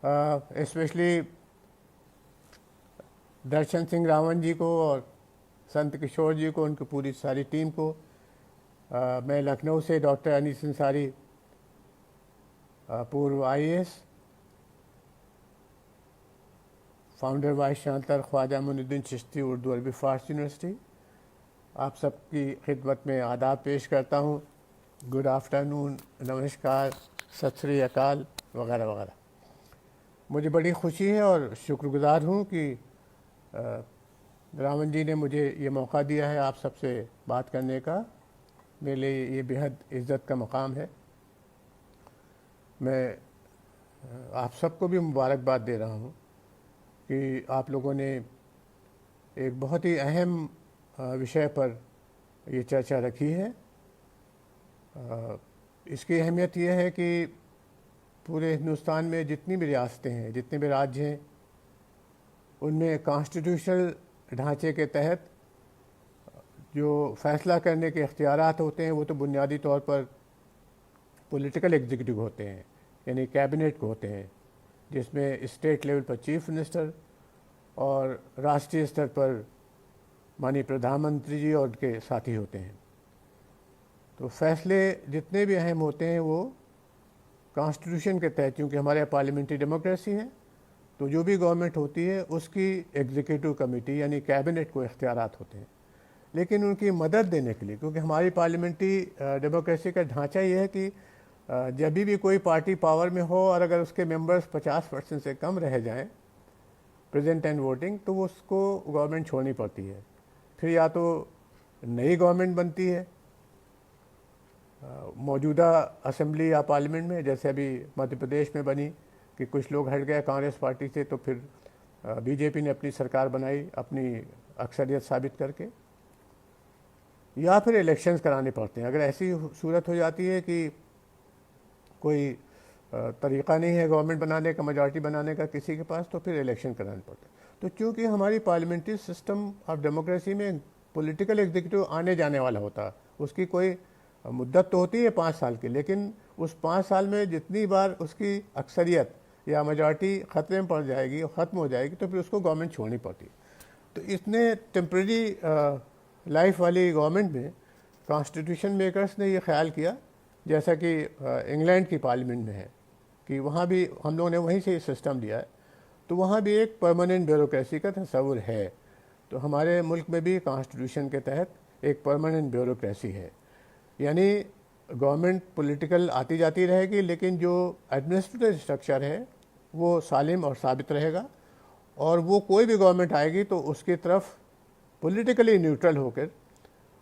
Specially दर्शन सिंह रावण जी को और संत किशोर जी को, उनकी पूरी सारी टीम को। मैं लखनऊ से डॉक्टर अनीस अंसारी, पूर्व IAS, founder vice chancellor Khwaja Muinuddin Chishti Urdu Arabi Farsi university, आप सबकी खिदमत में आदाब पेश करता हूँ। गुड आफ्टरनून, नमस्कार, सत श्री अकाल वगैरह वगैरह। मुझे बड़ी खुशी है और शुक्रगुजार हूँ कि रावण जी ने मुझे ये मौका दिया है आप सबसे बात करने का। मेरे लिए ये बेहद इज़्ज़त का मकाम है। मैं आप सबको भी मुबारकबाद दे रहा हूँ कि आप लोगों ने एक बहुत ही अहम विषय पर ये चर्चा रखी है। इसकी अहमियत यह है कि पूरे हिंदुस्तान में जितनी भी रियासतें हैं, जितने भी राज्य हैं, उनमें कॉन्स्टिट्यूशनल ढांचे के तहत जो फैसला करने के इख्तियारात होते हैं वो तो बुनियादी तौर पर पॉलिटिकल एग्जीक्यूटिव होते हैं, यानी कैबिनेट को होते हैं, जिसमें स्टेट लेवल पर चीफ मिनिस्टर और राष्ट्रीय स्तर पर माननीय प्रधानमंत्री जी और उनके साथी होते हैं। तो फैसले जितने भी अहम होते हैं वो कॉन्स्टिट्यूशन के तहत, क्योंकि हमारे यहाँ पार्लियामेंट्री डेमोक्रेसी है, तो जो भी गवर्नमेंट होती है उसकी एग्जीक्यूटिव कमेटी यानी कैबिनेट को इख्तियारात होते हैं। लेकिन उनकी मदद देने के लिए, क्योंकि हमारी पार्लियामेंट्री डेमोक्रेसी का ढांचा ये है कि जब भी कोई पार्टी पावर में हो और अगर उसके मेंबर्स 50% से कम रह जाएं प्रेजेंट एंड वोटिंग, तो उसको गवर्नमेंट छोड़नी पड़ती है। फिर या तो नई गवर्नमेंट बनती है मौजूदा असेंबली या पार्लियामेंट में, जैसे अभी मध्य प्रदेश में बनी कि कुछ लोग हट गए कांग्रेस पार्टी से, तो फिर बीजेपी ने अपनी सरकार बनाई अपनी अक्सरियत साबित करके, या फिर इलेक्शंस कराने पड़ते हैं। अगर ऐसी सूरत हो जाती है कि कोई तरीक़ा नहीं है गवर्नमेंट बनाने का, मेजॉरिटी बनाने का किसी के पास, तो फिर इलेक्शन कराने पड़ते हैं। तो चूँकि हमारी पार्लियामेंट्री सिस्टम ऑफ डेमोक्रेसी में पॉलिटिकल एग्जीक्यूटिव आने जाने वाला होता है, उसकी कोई मुद्दत तो होती है 5 साल की, लेकिन उस 5 साल में जितनी बार उसकी अक्सरियत या मेजॉरिटी ख़तरे में पड़ जाएगी और ख़त्म हो जाएगी, तो फिर उसको गवर्नमेंट छोड़नी पड़ती है। तो इसने टेम्प्रेरी लाइफ वाली गवर्नमेंट में कॉन्स्टिट्यूशन मेकर्स ने ये ख्याल किया, जैसा कि इंग्लैंड की पार्लियामेंट में है कि वहाँ भी हम लोगों ने वहीं से सिस्टम लिया है, तो वहाँ भी एक परमानेंट ब्यूरोक्रेसी का तस्वुर है। तो हमारे मुल्क में भी कॉन्स्टिट्यूशन के तहत एक परमानेंट ब्यूरोक्रेसी है, यानी गवर्नमेंट पॉलिटिकल आती जाती रहेगी, लेकिन जो एडमिनिस्ट्रेटिव स्ट्रक्चर है वो सालिम और साबित रहेगा, और वो कोई भी गवर्नमेंट आएगी तो उसकी तरफ पॉलिटिकली न्यूट्रल होकर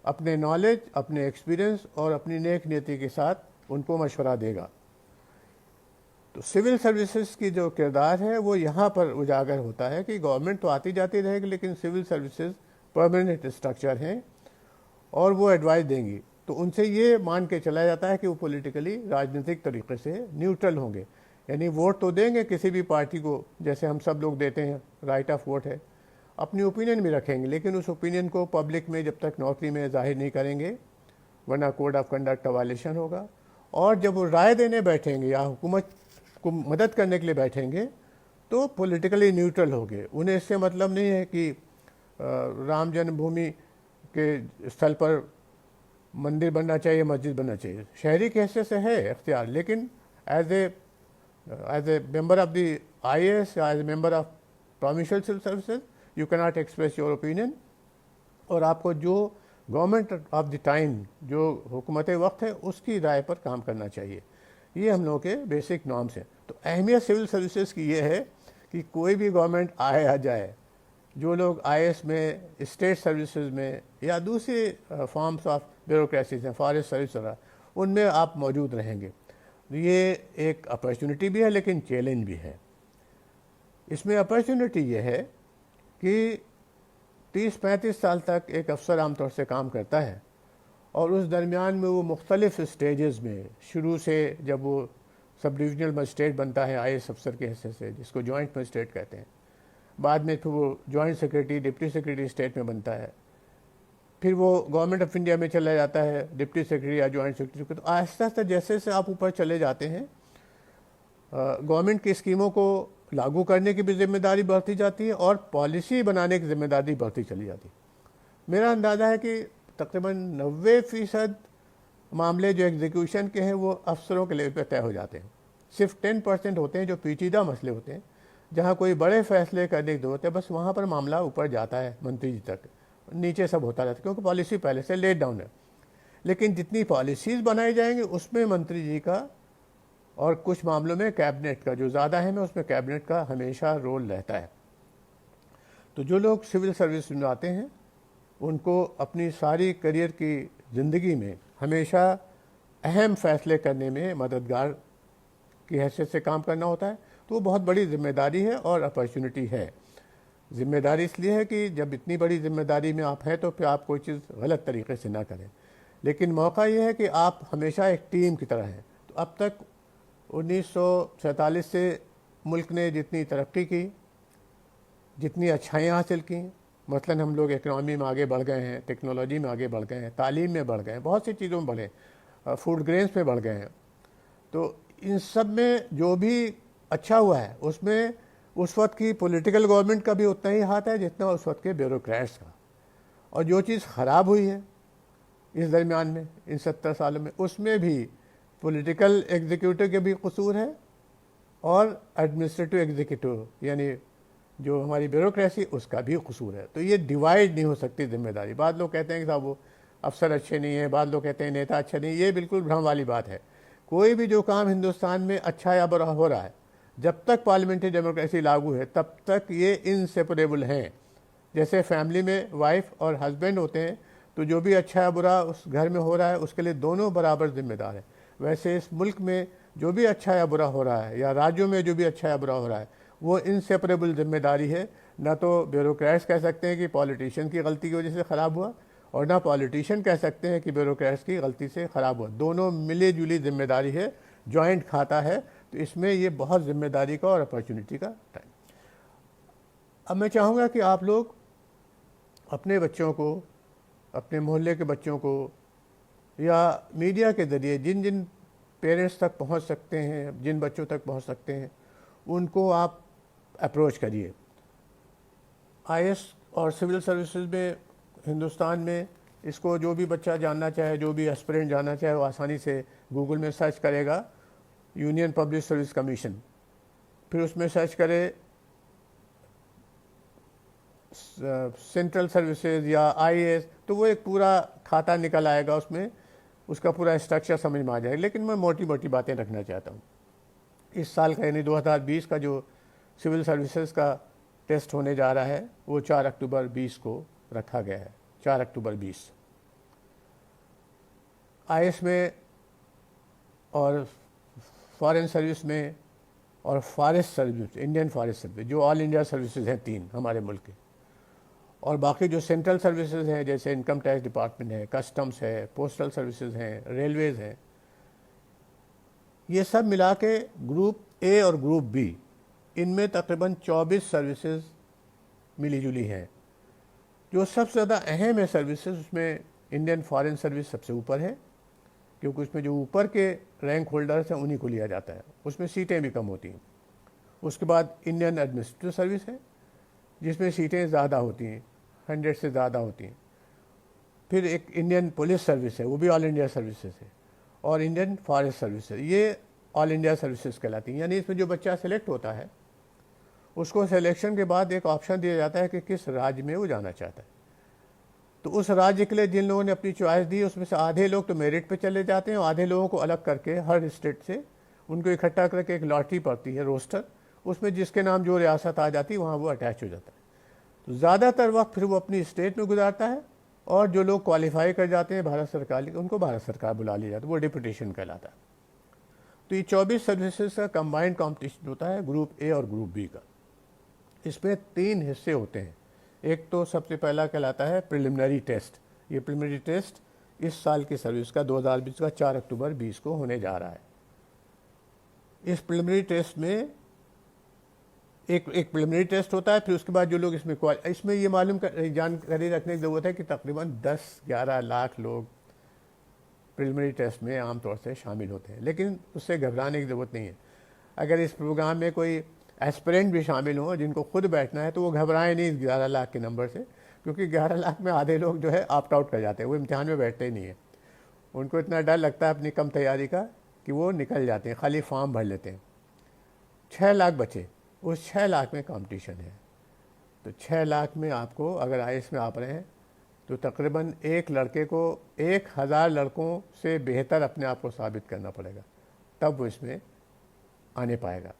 अपने नॉलेज, अपने एक्सपीरियंस और अपनी नेक नीति के साथ उनको मशवरा देगा। तो सिविल सर्विसेज की जो किरदार है वो यहाँ पर उजागर होता है कि गवर्नमेंट तो आती जाती रहेगी, लेकिन सिविल सर्विसेज परमानेंट स्ट्रक्चर हैं और वो एडवाइस देंगी। तो उनसे ये मान के चला जाता है कि वो पॉलिटिकली राजनीतिक तरीके से न्यूट्रल होंगे, यानी वोट तो देंगे किसी भी पार्टी को, जैसे हम सब लोग देते हैं, राइट ऑफ वोट है, अपनी ओपिनियन भी रखेंगे, लेकिन उस ओपिनियन को पब्लिक में जब तक नौकरी में जाहिर नहीं करेंगे, वरना कोड ऑफ कंडक्ट का वायलेशन होगा। और जब वो राय देने बैठेंगे या हुकूमत को मदद करने के लिए बैठेंगे तो पॉलिटिकली न्यूट्रल होंगे। उन्हें इससे मतलब नहीं है कि राम जन्मभूमि के स्थल पर मंदिर बनना चाहिए, मस्जिद बनना चाहिए, शहरी के हैसियत से है इख्तियार, लेकिन as a member of the IAS या as a member of provincial civil services you can not express your opinion, और आपको जो गवर्नमेंट ऑफ द टाइम, जो हुकूमत वक्त है, उसकी राय पर काम करना चाहिए। ये हम लोगों के बेसिक नॉर्म्स हैं। तो अहमियत सिविल सर्विसेज की ये है कि कोई भी गवर्नमेंट आए आ जाए, जो लोग आईएएस में, स्टेट सर्विसेज में या दूसरी फॉर्म्स ऑफ ब्यूरोक्रेसीज हैं, फॉरेस्ट सर्विस वगैरह, उनमें आप मौजूद रहेंगे। ये एक अपॉर्चुनिटी भी है लेकिन चैलेंज भी है। इसमें अपॉर्चुनिटी ये है कि 30-35 साल तक एक अफसर आमतौर से काम करता है, और उस दरमियान में वो मुख्तलिफ स्टेजेस में, शुरू से जब वो सब डिविजनल मजिस्ट्रेट बनता है आईएएस अफसर के हिस्से से, जिसको जॉइंट मजिस्ट्रेट कहते हैं, बाद में फिर वो joint secretary, deputy secretary state में बनता है, फिर वो गवर्नमेंट ऑफ इंडिया में चला जाता है डिप्टी सेक्रेटरी या जॉइंट सेक्रेटरी। तो आहिस्ता आहिस्ता जैसे जैसे आप ऊपर चले जाते हैं, गवर्नमेंट की स्कीमों को लागू करने की भी जिम्मेदारी बढ़ती जाती है और पॉलिसी बनाने की जिम्मेदारी बढ़ती चली जाती है। मेरा अंदाज़ा है कि तकरीबन 90% मामले जो एग्जीक्यूशन के हैं वो अफसरों के लेवल पर तय हो जाते हैं। सिर्फ 10% होते हैं जो पेचीदा मसले होते हैं, जहाँ कोई बड़े फैसले करने की जरूरत है, बस वहाँ पर मामला ऊपर जाता है मंत्री जी तक, नीचे सब होता रहता है क्योंकि पॉलिसी पहले से लेट डाउन है। लेकिन जितनी पॉलिसीज़ बनाई जाएंगी उसमें मंत्री जी का और कुछ मामलों में कैबिनेट का, जो ज़्यादा है में उसमें कैबिनेट का हमेशा रोल रहता है। तो जो लोग सिविल सर्विस में आते हैं उनको अपनी सारी करियर की ज़िंदगी में हमेशा अहम फैसले करने में मददगार की हैसियत से काम करना होता है। तो वो बहुत बड़ी जिम्मेदारी है और अपॉर्चुनिटी है। जिम्मेदारी इसलिए है कि जब इतनी बड़ी जिम्मेदारी में आप हैं तो फिर आप कोई चीज़ गलत तरीके से ना करें, लेकिन मौका ये है कि आप हमेशा एक टीम की तरह हैं। तो अब तक 1947 से मुल्क ने जितनी तरक्की की, जितनी अच्छाइयाँ हासिल की, मसलन हम लोग इकनॉमी में आगे बढ़ गए हैं, टेक्नोलॉजी में आगे बढ़ गए हैं, तालीम में बढ़ गए हैं, बहुत सी चीज़ों में बढ़े, फूड ग्रेन्स में बढ़ गए हैं। तो इन सब में जो भी अच्छा हुआ है उसमें उस वक्त की पॉलिटिकल गवर्नमेंट का भी उतना ही हाथ है जितना उस वक्त के ब्यूरोक्रेट्स का। और जो चीज़ ख़राब हुई है इस दरमियान में, इन 70 सालों में, उसमें भी पॉलिटिकल एग्जीक्यूटिव के भी कसूर है और एडमिनिस्ट्रेटिव एग्जीक्यूटिव यानी जो हमारी ब्यूरोक्रेसी उसका भी कसूर है। तो ये डिवाइड नहीं हो सकती जिम्मेदारी। बाद लोग कहते हैं कि साहब वो अफसर अच्छे नहीं हैं, बाद लोग कहते हैं नेता अच्छे नहीं। ये बिल्कुल भ्रम वाली बात है। कोई भी जो काम हिंदुस्तान में अच्छा या बुरा हो रहा है, जब तक पार्लियामेंट्री डेमोक्रेसी लागू है तब तक ये इनसेपरेबल हैं। जैसे फैमिली में वाइफ और हस्बैंड होते हैं तो जो भी अच्छा या बुरा उस घर में हो रहा है उसके लिए दोनों बराबर जिम्मेदार हैं। वैसे इस मुल्क में जो भी अच्छा या बुरा हो रहा है या राज्यों में जो भी अच्छा या बुरा हो रहा है वो इनसेपरेबल जिम्मेदारी है। ना तो ब्यूरोक्रेट्स कह सकते हैं कि पॉलिटिशियन की गलती की वजह से ख़राब हुआ, और ना पॉलिटिशियन कह सकते हैं कि ब्यूरोक्रेट्स की गलती से ख़राब हुआ। दोनों मिली जुली जिम्मेदारी है, जॉइंट खाता है। तो इसमें ये बहुत जिम्मेदारी का और अपॉर्चुनिटी का टाइम। अब मैं चाहूँगा कि आप लोग अपने बच्चों को, अपने मोहल्ले के बच्चों को या मीडिया के ज़रिए जिन जिन पेरेंट्स तक पहुंच सकते हैं, जिन बच्चों तक पहुंच सकते हैं, उनको आप अप्रोच करिए। आईएएस और सिविल सर्विसेज में हिंदुस्तान में इसको जो भी बच्चा जानना चाहे, जो भी एस्पिरेंट जानना चाहे, वो आसानी से गूगल में सर्च करेगा यूनियन पब्लिक सर्विस कमीशन, फिर उसमें सर्च करे सेंट्रल सर्विसेज या आईएएस, तो वो एक पूरा खाता निकल आएगा, उसमें उसका पूरा स्ट्रक्चर समझ में आ जाएगा। लेकिन मैं मोटी मोटी बातें रखना चाहता हूँ। इस साल का यानी 2020 का जो सिविल सर्विसेज का टेस्ट होने जा रहा है वो 4 अक्टूबर 20 को रखा गया है। 4 अक्टूबर 20 आईएएस में और फॉरेन सर्विस में और forest service, Indian forest service, जो ऑल इंडिया सर्विसेज हैं 3 हमारे मुल्क के, और बाकी जो सेंट्रल सर्विसेज हैं जैसे इनकम टैक्स डिपार्टमेंट है, कस्टम्स है, पोस्टल सर्विसेज हैं, रेलवेज़ हैं, ये सब मिला के ग्रुप ए और ग्रुप बी, इनमें तकरीबन 24 सर्विसेज मिली जुली हैं। जो सबसे ज़्यादा अहम है सर्विसेज, उसमें इंडियन फॉरेन सर्विस सबसे ऊपर है, क्योंकि उसमें जो ऊपर के रैंक होल्डर्स हैं उन्हीं को लिया जाता है, उसमें सीटें भी कम होती हैं। उसके बाद इंडियन एडमिनिस्ट्रेटिव सर्विस है जिसमें सीटें ज़्यादा होती हैं, 100 से ज़्यादा होती हैं। फिर एक इंडियन पुलिस सर्विस है, वो भी ऑल इंडिया सर्विसेज है, और इंडियन फॉरेस्ट सर्विस है, ये ऑल इंडिया सर्विसेज कहलाती हैं। यानी इसमें जो बच्चा सेलेक्ट होता है उसको सिलेक्शन के बाद एक ऑप्शन दिया जाता है कि किस राज्य में वो जाना चाहता है। तो उस राज्य के लिए जिन लोगों ने अपनी चॉइस दी उसमें से आधे लोग तो मेरिट पे चले जाते हैं और आधे लोगों को अलग करके हर स्टेट से उनको इकट्ठा करके एक लॉटरी पड़ती है, रोस्टर, उसमें जिसके नाम जो रियासत आ जाती है वहाँ वो अटैच हो जाता है। तो ज़्यादातर वक्त फिर वो अपनी स्टेट में गुजारता है, और जो लोग क्वालिफाई कर जाते हैं भारत सरकार के, उनको भारत सरकार बुला ली जाती है, वो डिप्यूटेशन कहलाता है। तो ये 24 सर्विसेज का कंबाइंड कॉम्पिटिशन होता है ग्रुप ए और ग्रुप बी का। इसमें 3 हिस्से होते हैं। एक तो सबसे पहला कहलाता है प्रिलिमिनरी टेस्ट। ये प्रिलिमिनरी टेस्ट इस साल की सर्विस का 2020 का 4 अक्टूबर 20 को होने जा रहा है। इस प्रिलिमिनरी टेस्ट में एक प्रिलिमिनरी टेस्ट होता है, फिर उसके बाद जो लोग इसमें ये मालूम जानकारी रखने की ज़रूरत है कि तकरीबन 10-11 लाख लोग प्रिलिमिनरी टेस्ट में आमतौर से शामिल होते हैं, लेकिन उससे घबराने की ज़रूरत नहीं है। अगर इस प्रोग्राम में कोई एस्पिरेंट भी शामिल हों जिनको खुद बैठना है, तो वो घबराएं नहीं 11 लाख के नंबर से, क्योंकि 11 लाख में आधे लोग जो है ऑप्ट आउट कर जाते हैं, वो इम्तिहान में बैठते ही नहीं है। उनको इतना डर लगता है अपनी कम तैयारी का कि वो निकल जाते हैं, खाली फॉर्म भर लेते हैं। 6 लाख बचे, उस 6 लाख में कंपटीशन है। तो 6 लाख में आपको अगर आईएएस में आप रहे हैं तो तकरीबन एक लड़के को 1000 लड़कों से बेहतर अपने आप को साबित करना पड़ेगा, तब वो इसमें आने पाएगा।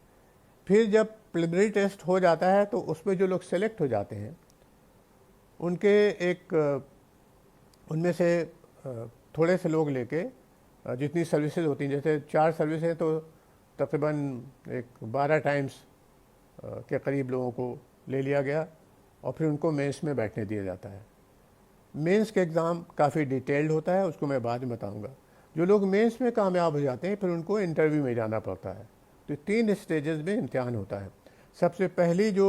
फिर जब प्रिलिमिनरी टेस्ट हो जाता है तो उसमें जो लोग सेलेक्ट हो जाते हैं उनमें से थोड़े से लोग लेके जितनी सर्विसेज होती हैं, जैसे 4 सर्विस हैं तो तकरीबन एक 12 टाइम्स के करीब लोगों को ले लिया गया और फिर उनको मेंस में बैठने दिया जाता है। मेंस का एग्ज़ाम काफ़ी डिटेल्ड होता है, उसको मैं बाद में बताऊंगा। जो लोग मेंस में कामयाब हो जाते हैं फिर उनको इंटरव्यू में जाना पड़ता है। तो 3 स्टेजेस में इम्तिहान होता है। सबसे पहली जो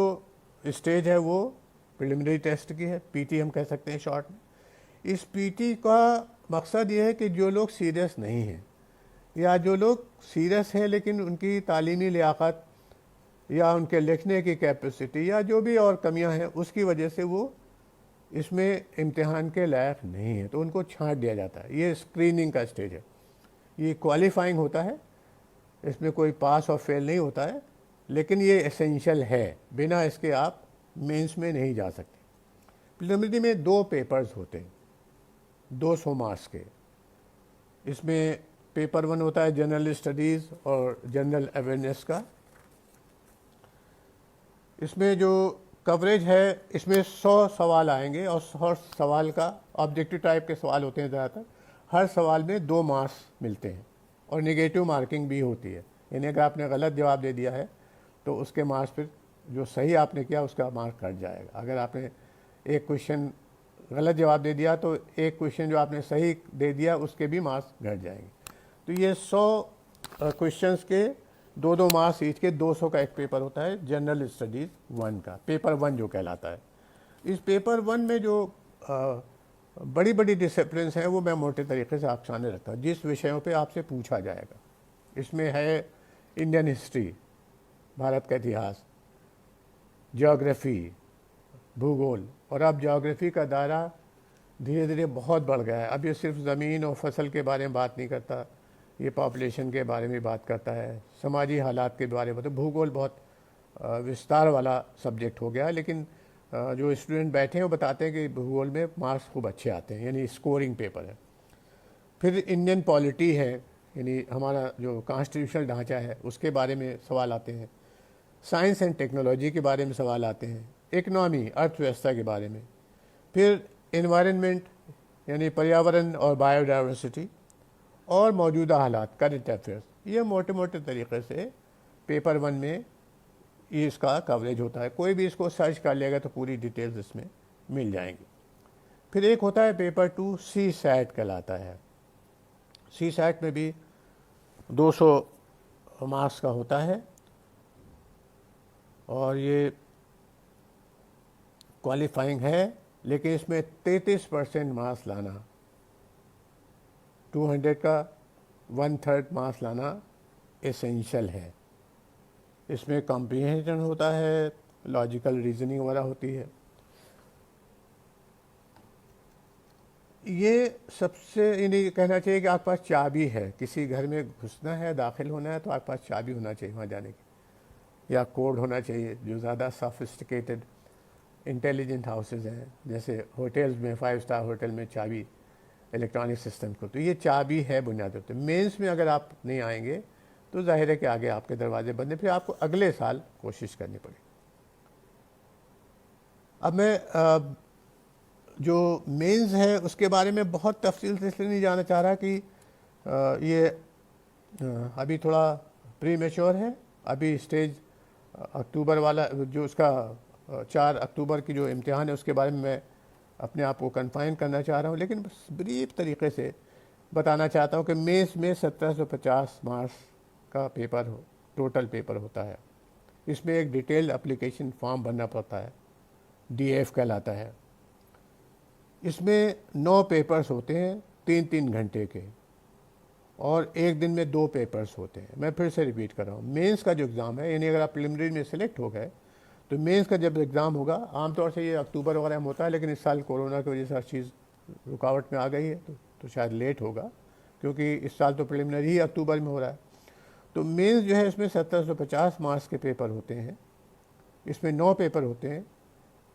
स्टेज है वो प्रिलिमिनरी टेस्ट की है, पीटी हम कह सकते हैं शॉर्ट में। इस पीटी का मकसद ये है कि जो लोग सीरियस नहीं हैं या जो लोग सीरियस हैं लेकिन उनकी तालीमी लियाकत या उनके लिखने की कैपेसिटी या जो भी और कमियां हैं उसकी वजह से वो इसमें इम्तिहान के लायक नहीं है, तो उनको छांट दिया जाता है। ये स्क्रीनिंग का स्टेज है, ये क्वालिफाइंग होता है, इसमें कोई पास और फेल नहीं होता है, लेकिन ये एसेंशियल है, बिना इसके आप मेंस में नहीं जा सकते। प्रिलिमिनरी में 2 पेपर्स होते हैं 200 मार्क्स के। इसमें पेपर 1 होता है जनरल स्टडीज़ और जनरल अवेयरनेस का। इसमें जो कवरेज है, इसमें 100 सवाल आएंगे और 100 सवाल का ऑब्जेक्टिव टाइप के सवाल होते हैं ज़्यादातर। हर सवाल में 2 मार्क्स मिलते हैं और नेगेटिव मार्किंग भी होती है, यानी अगर आपने गलत जवाब दे दिया है तो उसके मार्क्स फिर जो सही आपने किया उसका मार्क कट जाएगा। अगर आपने एक क्वेश्चन गलत जवाब दे दिया तो एक क्वेश्चन जो आपने सही दे दिया उसके भी मार्क्स घट जाएंगे। तो ये 100 क्वेश्चंस के 2-2 मार्क्स ईच के 200 का एक पेपर होता है जनरल स्टडीज़ 1 का, पेपर 1 जो कहलाता है। इस पेपर 1 में जो बड़ी बड़ी डिसिप्लिन हैं वो मैं मोटे तरीके से आपके सामने रखता हूँ, जिस विषयों पे आपसे पूछा जाएगा। इसमें है इंडियन हिस्ट्री, भारत का इतिहास, ज्योग्राफी, भूगोल। और अब ज्योग्राफी का दायरा धीरे धीरे बहुत बढ़ गया है। अब ये सिर्फ ज़मीन और फसल के बारे में बात नहीं करता, ये पॉपुलेशन के बारे में बात करता है, समाजी हालात के बारे में। तो भूगोल बहुत विस्तार वाला सब्जेक्ट हो गया, लेकिन जो स्टूडेंट बैठे हैं वो बताते हैं कि भूगोल में मार्क्स खूब अच्छे आते हैं, यानी स्कोरिंग पेपर है। फिर इंडियन पॉलिटी है, यानी हमारा जो कॉन्स्टिट्यूशनल ढांचा है उसके बारे में सवाल आते हैं। साइंस एंड टेक्नोलॉजी के बारे में सवाल आते हैं, इकनॉमी अर्थव्यवस्था के बारे में। फिर एनवायरनमेंट यानी पर्यावरण और बायोडाइवर्सिटी और मौजूदा हालात, करंट अफेयर्स। ये मोटे मोटे तरीके से पेपर 1 में ये इसका कवरेज होता है। कोई भी इसको सर्च कर लेगा तो पूरी डिटेल्स इसमें मिल जाएंगी। फिर एक होता है पेपर 2, सी सैट कहलाता है। सी सैट में भी 200 मार्क्स का होता है और ये क्वालिफाइंग है, लेकिन इसमें 33% मार्क्स लाना, 200 का 1/3 मार्क्स लाना एसेंशियल है। इसमें कॉम्प्रिहेंशन होता है, लॉजिकल रीजनिंग वगैरह होती है। ये सबसे इन्हें कहना चाहिए कि आपके पास चाबी है, किसी घर में घुसना है, दाखिल होना है तो आपके पास चाबी होना चाहिए वहाँ जाने की, या कोड होना चाहिए। जो ज़्यादा सॉफिस्टिकेटेड इंटेलिजेंट हाउसेज हैं, जैसे होटल्स में 5 स्टार होटल में चाबी इलेक्ट्रॉनिक सिस्टम को, तो ये चाबी है बुनियादी तौर पर। मेंस में अगर आप नहीं आएंगे तो जाहिर है कि आगे आपके दरवाजे बंद हैं, फिर आपको अगले साल कोशिश करनी पड़ेगी। अब मैं जो मेंस है उसके बारे में बहुत तफसील से इसलिए नहीं जाना चाह रहा कि ये अभी थोड़ा प्री मैच्योर है। अभी स्टेज अक्टूबर वाला जो उसका 4 अक्टूबर की जो इम्तिहान है उसके बारे में मैं अपने आप को कन्फाइन करना चाह रहा हूँ, लेकिन बस ब्रीफ तरीके से बताना चाहता हूँ कि मेंस में 1750 मार्क्स का पेपर टोटल पेपर होता है। इसमें एक डिटेल्ड एप्लीकेशन फॉर्म भरना पड़ता है, डीएफ कहलाता है। इसमें 9 पेपर्स होते हैं 3-3 घंटे के। और एक दिन में 2 पेपर्स होते हैं। मैं फिर से रिपीट कर रहा हूँ, मेंस का जो एग्ज़ाम है, यानी अगर आप प्रिलिमिनरी में सेलेक्ट हो गए तो मेंस का जब एग्ज़ाम होगा, आमतौर से ये अक्टूबर वगैरह में होता है, लेकिन इस साल कोरोना की वजह से हर चीज़ रुकावट में आ गई है, तो शायद लेट होगा, क्योंकि इस साल तो प्रिलिमिनरी ही अक्टूबर में हो रहा है। तो मेंस जो है इसमें 1750 मार्क्स के पेपर होते हैं। इसमें 9 पेपर होते हैं,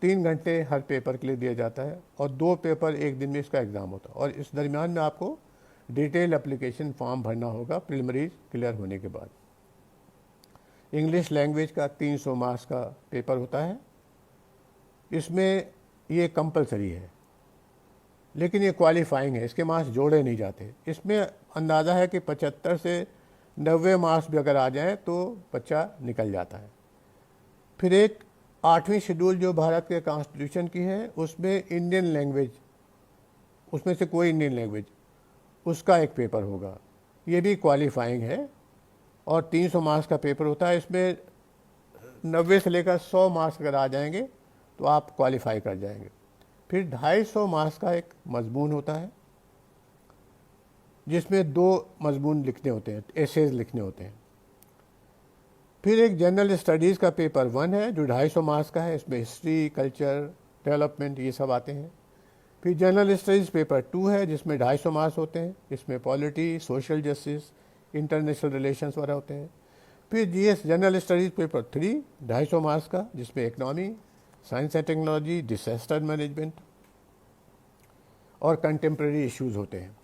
3 घंटे हर पेपर के लिए दिया जाता है, और 2 पेपर एक दिन में इसका एग्ज़ाम होता है। और इस दरमियान में आपको डिटेल एप्लीकेशन फॉर्म भरना होगा प्रिलिमिनरी क्लियर होने के बाद। इंग्लिश लैंग्वेज का 300 मार्क्स का पेपर होता है। इसमें ये कंपलसरी है, लेकिन ये क्वालिफाइंग है, इसके मार्क्स जोड़े नहीं जाते। इसमें अंदाज़ा है कि 75 से 90 मार्क्स भी अगर आ जाएं तो बच्चा निकल जाता है। फिर एक 8वीं शेड्यूल जो भारत के कॉन्स्टिट्यूशन की है, उसमें इंडियन लैंग्वेज, उसमें से कोई इंडियन लैंग्वेज, उसका एक पेपर होगा, ये भी क्वालिफाइंग है, और 300 मार्क्स का पेपर होता है। इसमें 90 से लेकर 100 मार्क्स अगर आ जाएंगे तो आप क्वालिफाई कर जाएंगे। फिर 250 मार्क्स का एक मजमून होता है, जिसमें 2 मजमून लिखने होते हैं, एसेज लिखने होते हैं। फिर एक जनरल स्टडीज़ का पेपर 1 है, जो 250 मार्क्स का है। इसमें हिस्ट्री, कल्चर, डेवलपमेंट, ये सब आते हैं। फिर जनरल स्टडीज़ पेपर 2 है, जिसमें 250 मार्क्स होते हैं। इसमें polity, social justice, international relations वगैरह होते हैं। फिर GS general studies paper 3, 250 marks का, जिसमें economy, science and technology, disaster management और कंटेम्प्रेरी इश्यूज़ होते हैं।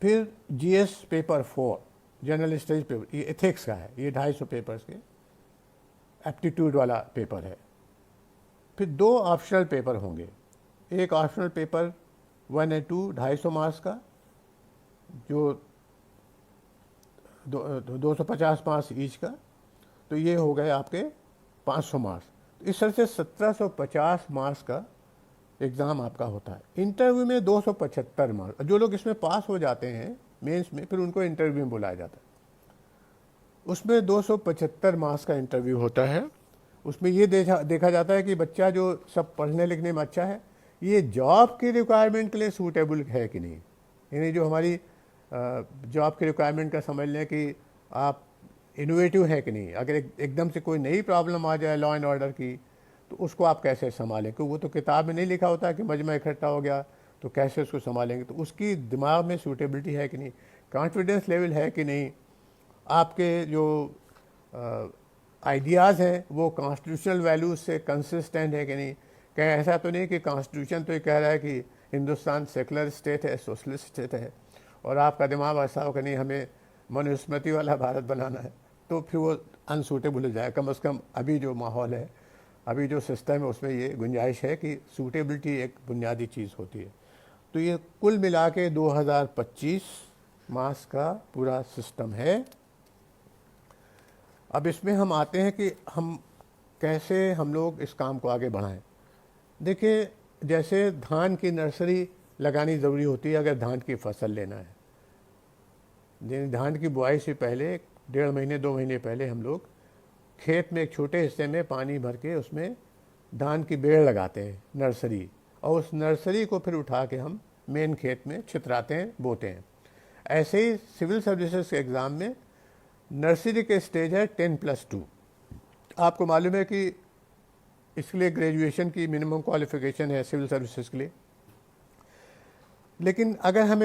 फिर GS paper 4 general studies paper, ये एथिक्स का है, ये 250 पेपर्स के एप्टीट्यूड वाला पेपर है। फिर 2 ऑप्शनल पेपर होंगे, एक ऑप्शनल पेपर 1 और 2 250 मार्क्स का, जो 250 मार्क्स ईच का, तो ये हो गए आपके 500 मार्क्स। तो इस तरह से 1750 मार्क्स का एग्ज़ाम आपका होता है। इंटरव्यू में 275 मार्क्स, जो लोग इसमें पास हो जाते हैं मेंस में, फिर उनको इंटरव्यू में बुलाया जाता है। उसमें 275 मार्क्स का इंटरव्यू होता है। उसमें ये देखा जाता है कि बच्चा जो सब पढ़ने लिखने में अच्छा है, ये जॉब की रिक्वायरमेंट के लिए सूटेबल है कि नहीं। यानी जो हमारी जॉब की रिक्वायरमेंट का समझ लें कि आप इनोवेटिव है कि नहीं। अगर एकदम से कोई नई प्रॉब्लम आ जाए लॉ एंड ऑर्डर की, तो उसको आप कैसे संभालें, क्योंकि वो तो किताब में नहीं लिखा होता कि मजमा इकट्ठा हो गया तो कैसे उसको संभालेंगे। तो उसकी दिमाग में सूटेबिलिटी है कि नहीं, कॉन्फिडेंस लेवल है कि नहीं, आपके जो आइडियाज़ हैं वो कॉन्स्टिट्यूशनल वैल्यूज से कंसिस्टेंट है कि नहीं। कहीं ऐसा तो नहीं कि कॉन्स्टिट्यूशन तो ये कह रहा है कि हिंदुस्तान सेकुलर स्टेट है, सोशलिस्ट स्टेट है, और आपका दिमाग ऐसा हो कि नहीं हमें मनुस्मृति वाला भारत बनाना है, तो फिर वो अनसूटेबल हो जाए। कम से कम अभी जो माहौल है, अभी जो सिस्टम है, उसमें ये गुंजाइश है कि सूटेबिलिटी एक बुनियादी चीज़ होती है। तो ये कुल मिला के 2025 मार्क्स का पूरा सिस्टम है। अब इसमें हम आते हैं कि हम कैसे हम लोग इस काम को आगे बढ़ाएं। देखिए, जैसे धान की नर्सरी लगानी ज़रूरी होती है अगर धान की फसल लेना है। धान की बुआई से पहले 1.5 महीने 2 महीने पहले हम लोग खेत में एक छोटे हिस्से में पानी भर के उसमें धान की बेड़ लगाते हैं, नर्सरी, और उस नर्सरी को फिर उठा के हम मेन खेत में छितराते हैं, बोते हैं। ऐसे ही सिविल सर्विसेज के एग्ज़ाम में नर्सरी के स्टेज है 10+2। आपको मालूम है कि इसके लिए ग्रेजुएशन की मिनिमम क्वालिफिकेशन है सिविल सर्विसेज के लिए। लेकिन अगर हम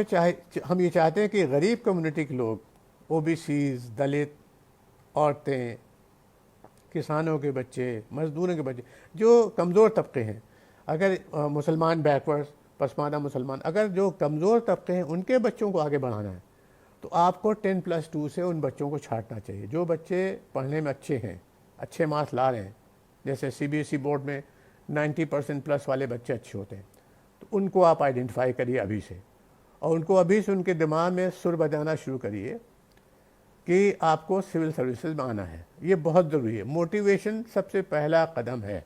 ये चाहते हैं कि गरीब कम्युनिटी के लोग, ओबीसीज, दलित, औरतें, किसानों के बच्चे, मजदूरों के बच्चे, जो कमज़ोर तबके हैं, अगर मुसलमान बैकवर्ड, पसमानदा मुसलमान, अगर जो कमज़ोर तबके हैं उनके बच्चों को आगे बढ़ाना है, तो आपको 10+2 से उन बच्चों को छांटना चाहिए। जो बच्चे पढ़ने में अच्छे हैं, अच्छे मार्क्स ला रहे हैं, जैसे सीबीएसई बोर्ड में 90% प्लस वाले बच्चे अच्छे होते हैं, तो उनको आप आइडेंटिफाई करिए अभी से, और उनको अभी से उनके दिमाग में सुर बजाना शुरू करिए कि आपको सिविल सर्विसेज में आना है। ये बहुत ज़रूरी है। मोटिवेशन सबसे पहला कदम है।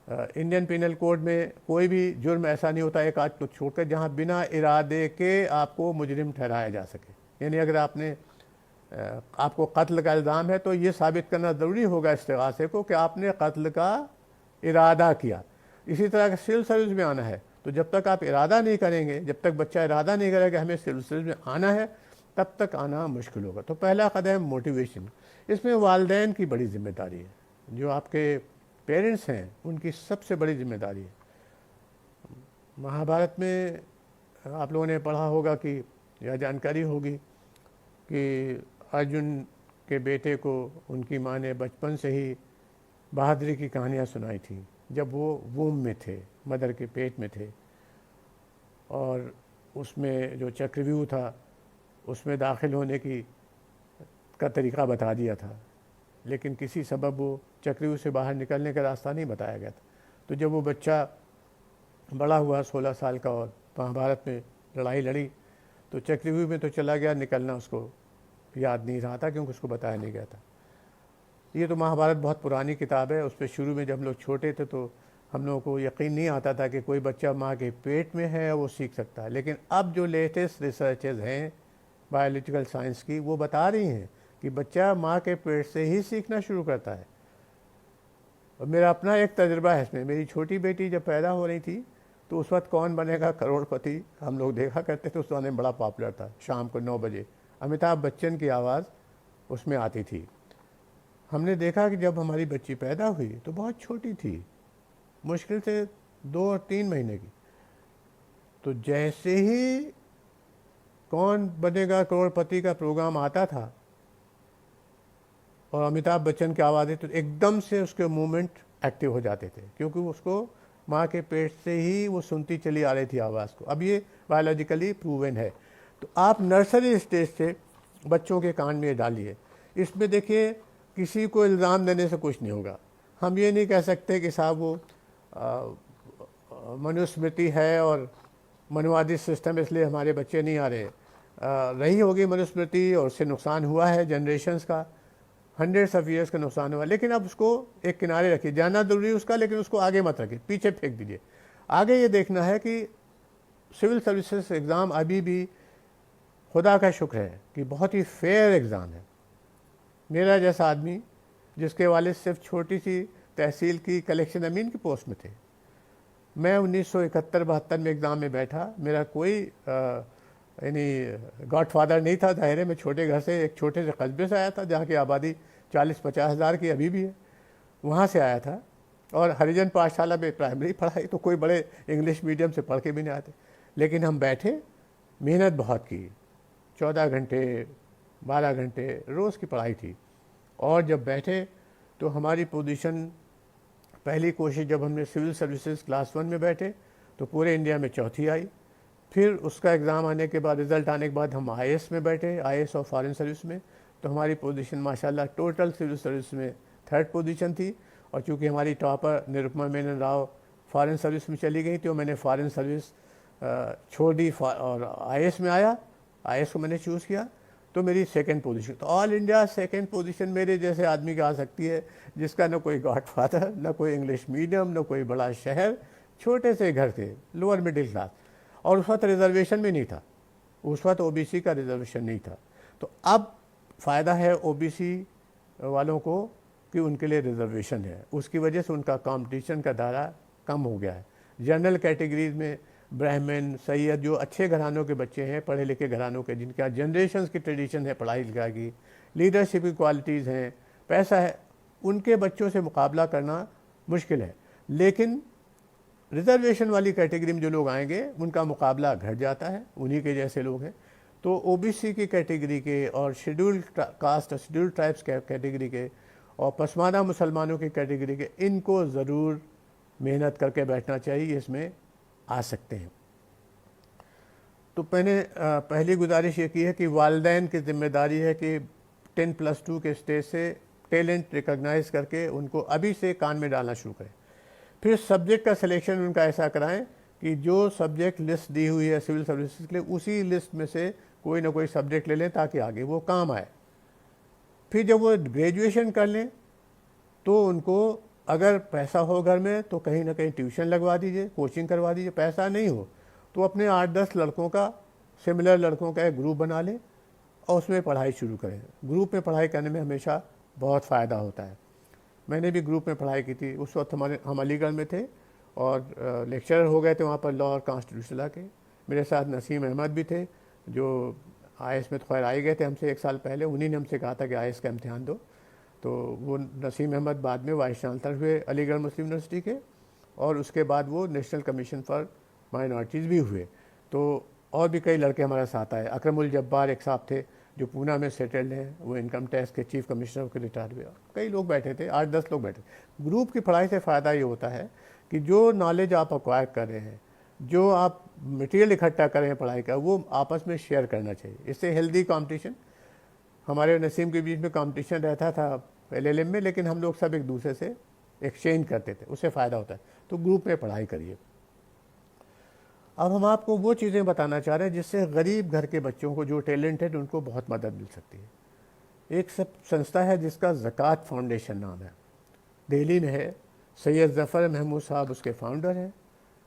इंडियन पिनल कोड में कोई भी जुर्म ऐसा नहीं होता, एक आध को छोड़कर, जहाँ बिना इरादे के आपको मुजरिम ठहराया जा सके। यानी अगर आपको कत्ल का इल्ज़ाम है तो ये साबित करना ज़रूरी होगा इस्तिगासे को कि आपने कत्ल का इरादा किया। इसी तरह सिविल सर्विस में आना है, तो जब तक आप इरादा नहीं करेंगे, जब तक बच्चा इरादा नहीं करेगा हमें सिविल सर्विस में आना है, तब तक आना मुश्किल होगा। तो पहला कदम मोटिवेशन, इसमें वालिदैन की बड़ी जिम्मेदारी है, जो आपके पेरेंट्स हैं उनकी सबसे बड़ी जिम्मेदारी है। महाभारत में आप लोगों ने पढ़ा होगा कि यह जानकारी होगी कि अर्जुन के बेटे को उनकी माँ ने बचपन से ही बहादुरी की कहानियाँ सुनाई थी, जब वो वूम में थे, मदर के पेट में थे, और उसमें जो चक्रव्यूह था उसमें दाखिल होने का तरीक़ा बता दिया था, लेकिन किसी सबब वो चक्रव्यूह से बाहर निकलने का रास्ता नहीं बताया गया था। तो जब वो बच्चा बड़ा हुआ 16 साल का और महाभारत में लड़ाई लड़ी, तो चक्रव्यूह में तो चला गया, निकलना उसको याद नहीं रहा था क्योंकि उसको बताया नहीं गया था। ये तो महाभारत बहुत पुरानी किताब है, उस पर शुरू में जब हम लोग छोटे थे तो हम लोगों को यकीन नहीं आता था कि कोई बच्चा माँ के पेट में है वो सीख सकता है। लेकिन अब जो लेटेस्ट रिसर्चेज हैं बायोलॉजिकल साइंस की, वो बता रही हैं कि बच्चा माँ के पेट से ही सीखना शुरू करता है। और मेरा अपना एक तजुर्बा है इसमें। मेरी छोटी बेटी जब पैदा हो रही थी तो उस वक्त कौन बनेगा करोड़पति हम लोग देखा करते थे, उस जमाने में बड़ा पॉपुलर था। शाम को 9 बजे अमिताभ बच्चन की आवाज़ उसमें आती थी। हमने देखा कि जब हमारी बच्ची पैदा हुई तो बहुत छोटी थी, मुश्किल से 2 और 3 महीने की। तो जैसे ही कौन बनेगा करोड़पति का प्रोग्राम आता था और अमिताभ बच्चन की आवाज़ आई तो एकदम से उसके मूवमेंट एक्टिव हो जाते थे, क्योंकि उसको माँ के पेट से ही वो सुनती चली आ रही थी आवाज़ को। अब ये बायोलॉजिकली प्रूवन है। तो आप नर्सरी स्टेज से बच्चों के कान में डालिए। इसमें देखिए किसी को इल्ज़ाम देने से कुछ नहीं होगा। हम ये नहीं कह सकते कि साहब वो मनुस्मृति है और मनुवादी सिस्टम इसलिए हमारे बच्चे नहीं आ रहे। रही होगी मनुस्मृति और उससे नुकसान हुआ है जनरेशन्स का, हंड्रेड्स ऑफ ईयर्स का नुकसान हुआ, लेकिन अब उसको एक किनारे रखिए। जानना जरूरी उसका, लेकिन उसको आगे मत रखिए, पीछे फेंक दीजिए। आगे ये देखना है कि सिविल सर्विसेज एग्ज़ाम अभी भी खुदा का शुक्र है कि बहुत ही फेयर एग्ज़ाम है। मेरा जैसा आदमी जिसके वालिद सिर्फ छोटी सी तहसील की कलेक्शन अमीन की पोस्ट में थे, मैं 1971-72 में एग्ज़ाम में बैठा। मेरा कोई यानी गॉडफादर नहीं था। दायरे में छोटे घर से, एक छोटे से कस्बे से आया था जहाँ की आबादी 40-50 हज़ार की अभी भी है, वहाँ से आया था। और हरिजन पाठशाला में प्राइमरी पढ़ाई, तो कोई बड़े इंग्लिश मीडियम से पढ़ के भी नहीं आते। लेकिन हम बैठे, मेहनत बहुत की, 14 घंटे 12 घंटे रोज़ की पढ़ाई थी। और जब बैठे तो हमारी पोजीशन, पहली कोशिश जब हमने सिविल सर्विसेज क्लास 1 में बैठे तो पूरे इंडिया में चौथी आई। फिर उसका एग्ज़ाम आने के बाद, रिज़ल्ट आने के बाद हम IAS में बैठे, IAS और फॉरेन सर्विस में, तो हमारी पोजीशन माशाल्लाह टोटल सिविल सर्विस में 3rd पोजीशन थी। और चूँकि हमारी topper Nirupama Menon Rao foreign service में चली गई तो मैंने फॉरेन सर्विस छोड़ दी और IAS में आया। IAS को मैंने चूज़ किया तो मेरी 2nd पोजीशन। तो ऑल इंडिया 2nd पोजीशन मेरे जैसे आदमी की आ सकती है जिसका न कोई गॉडफादर, न कोई इंग्लिश मीडियम, न कोई बड़ा शहर, छोटे से घर थे, लोअर मिडिल क्लास। और उस वक्त रिजर्वेशन भी नहीं था, उस वक्त OBC का रिजर्वेशन नहीं था। तो अब फ़ायदा है OBC वालों को कि उनके लिए रिजर्वेशन है, उसकी वजह से उनका कंपटीशन का दायरा कम हो गया है। जनरल कैटेगरीज में ब्राह्मण, सैयद, जो अच्छे घरानों के बच्चे हैं, पढ़े लिखे घरानों के, जिनका जनरेशन्स की ट्रेडिशन है पढ़ाई लिखाई की, लीडरशिप की क्वालिटीज़ हैं, पैसा है, उनके बच्चों से मुकाबला करना मुश्किल है। लेकिन रिजर्वेशन वाली कैटेगरी में जो लोग आएंगे उनका मुकाबला घट जाता है, उन्हीं के जैसे लोग हैं। तो OBC की कैटेगरी के और शेड्यूल्ड कास्ट और शेड्यूल्ड ट्राइब्स कैटेगरी के और पसमानदा मुसलमानों की कैटेगरी के, इनको ज़रूर मेहनत करके बैठना चाहिए, इसमें आ सकते हैं। तो मैंने पहली गुजारिश ये की है कि वालिदैन की जिम्मेदारी है कि 10+2 के स्टेज से टैलेंट रिकॉग्नाइज करके उनको अभी से कान में डालना शुरू करें। फिर सब्जेक्ट का सिलेक्शन उनका ऐसा कराएं कि जो सब्जेक्ट लिस्ट दी हुई है सिविल सर्विसेज के लिए, उसी लिस्ट में से कोई ना कोई सब्जेक्ट ले लें ताकि आगे वो काम आए। फिर जब वो ग्रेजुएशन कर लें तो उनको अगर पैसा हो घर में तो कहीं ना कहीं ट्यूशन लगवा दीजिए, कोचिंग करवा दीजिए। पैसा नहीं हो तो अपने 8-10 लड़कों का, सिमिलर लड़कों का एक ग्रुप बना लें और उसमें पढ़ाई शुरू करें। ग्रुप में पढ़ाई करने में हमेशा बहुत फ़ायदा होता है। मैंने भी ग्रुप में पढ़ाई की थी। उस वक्त हम अलीगढ़ में थे और लेक्चरर हो गए थे वहाँ पर लॉ और कॉन्स्टिट्यूशन लॉ के। मेरे साथ नसीम अहमद भी थे जो IAS में तो खैर आ गए थे हमसे 1 साल पहले, उन्हीं ने हमसे कहा था कि IAS का इम्तिहान दो। तो वो नसीम अहमद बाद में वाइस चांसलर हुए अलीगढ़ मुस्लिम यूनिवर्सिटी के, और उसके बाद वो नेशनल कमीशन फॉर माइनॉरिटीज़ भी हुए। तो और भी कई लड़के हमारे साथ आए। अकरमुल जब्बार एक साहब थे जो पूना में सेटल्ड हैं, वो इनकम टैक्स के चीफ कमिश्नर होकर रिटायर हुए। कई लोग बैठे थे, 8-10 लोग बैठे। ग्रुप की पढ़ाई से फ़ायदा ये होता है कि जो नॉलेज आप अक्वायर कर रहे हैं, जो आप मटेरियल इकट्ठा कर रहे हैं पढ़ाई का, वो आपस में शेयर करना चाहिए। इससे हेल्दी कंपटीशन, हमारे नसीम के बीच में कंपटीशन रहता था LLM में, लेकिन हम लोग सब एक दूसरे से एक्सचेंज करते थे, उससे फ़ायदा होता है। तो ग्रुप में पढ़ाई करिए। अब हम आपको वो चीज़ें बताना चाह रहे हैं जिससे गरीब घर के बच्चों को, जो टैलेंटेड, उनको बहुत मदद मिल सकती है। एक सब संस्था है जिसका ज़कात फाउंडेशन नाम है, दिल्ली में है। सैयद ज़फ़र महमूद साहब उसके फाउंडर हैं।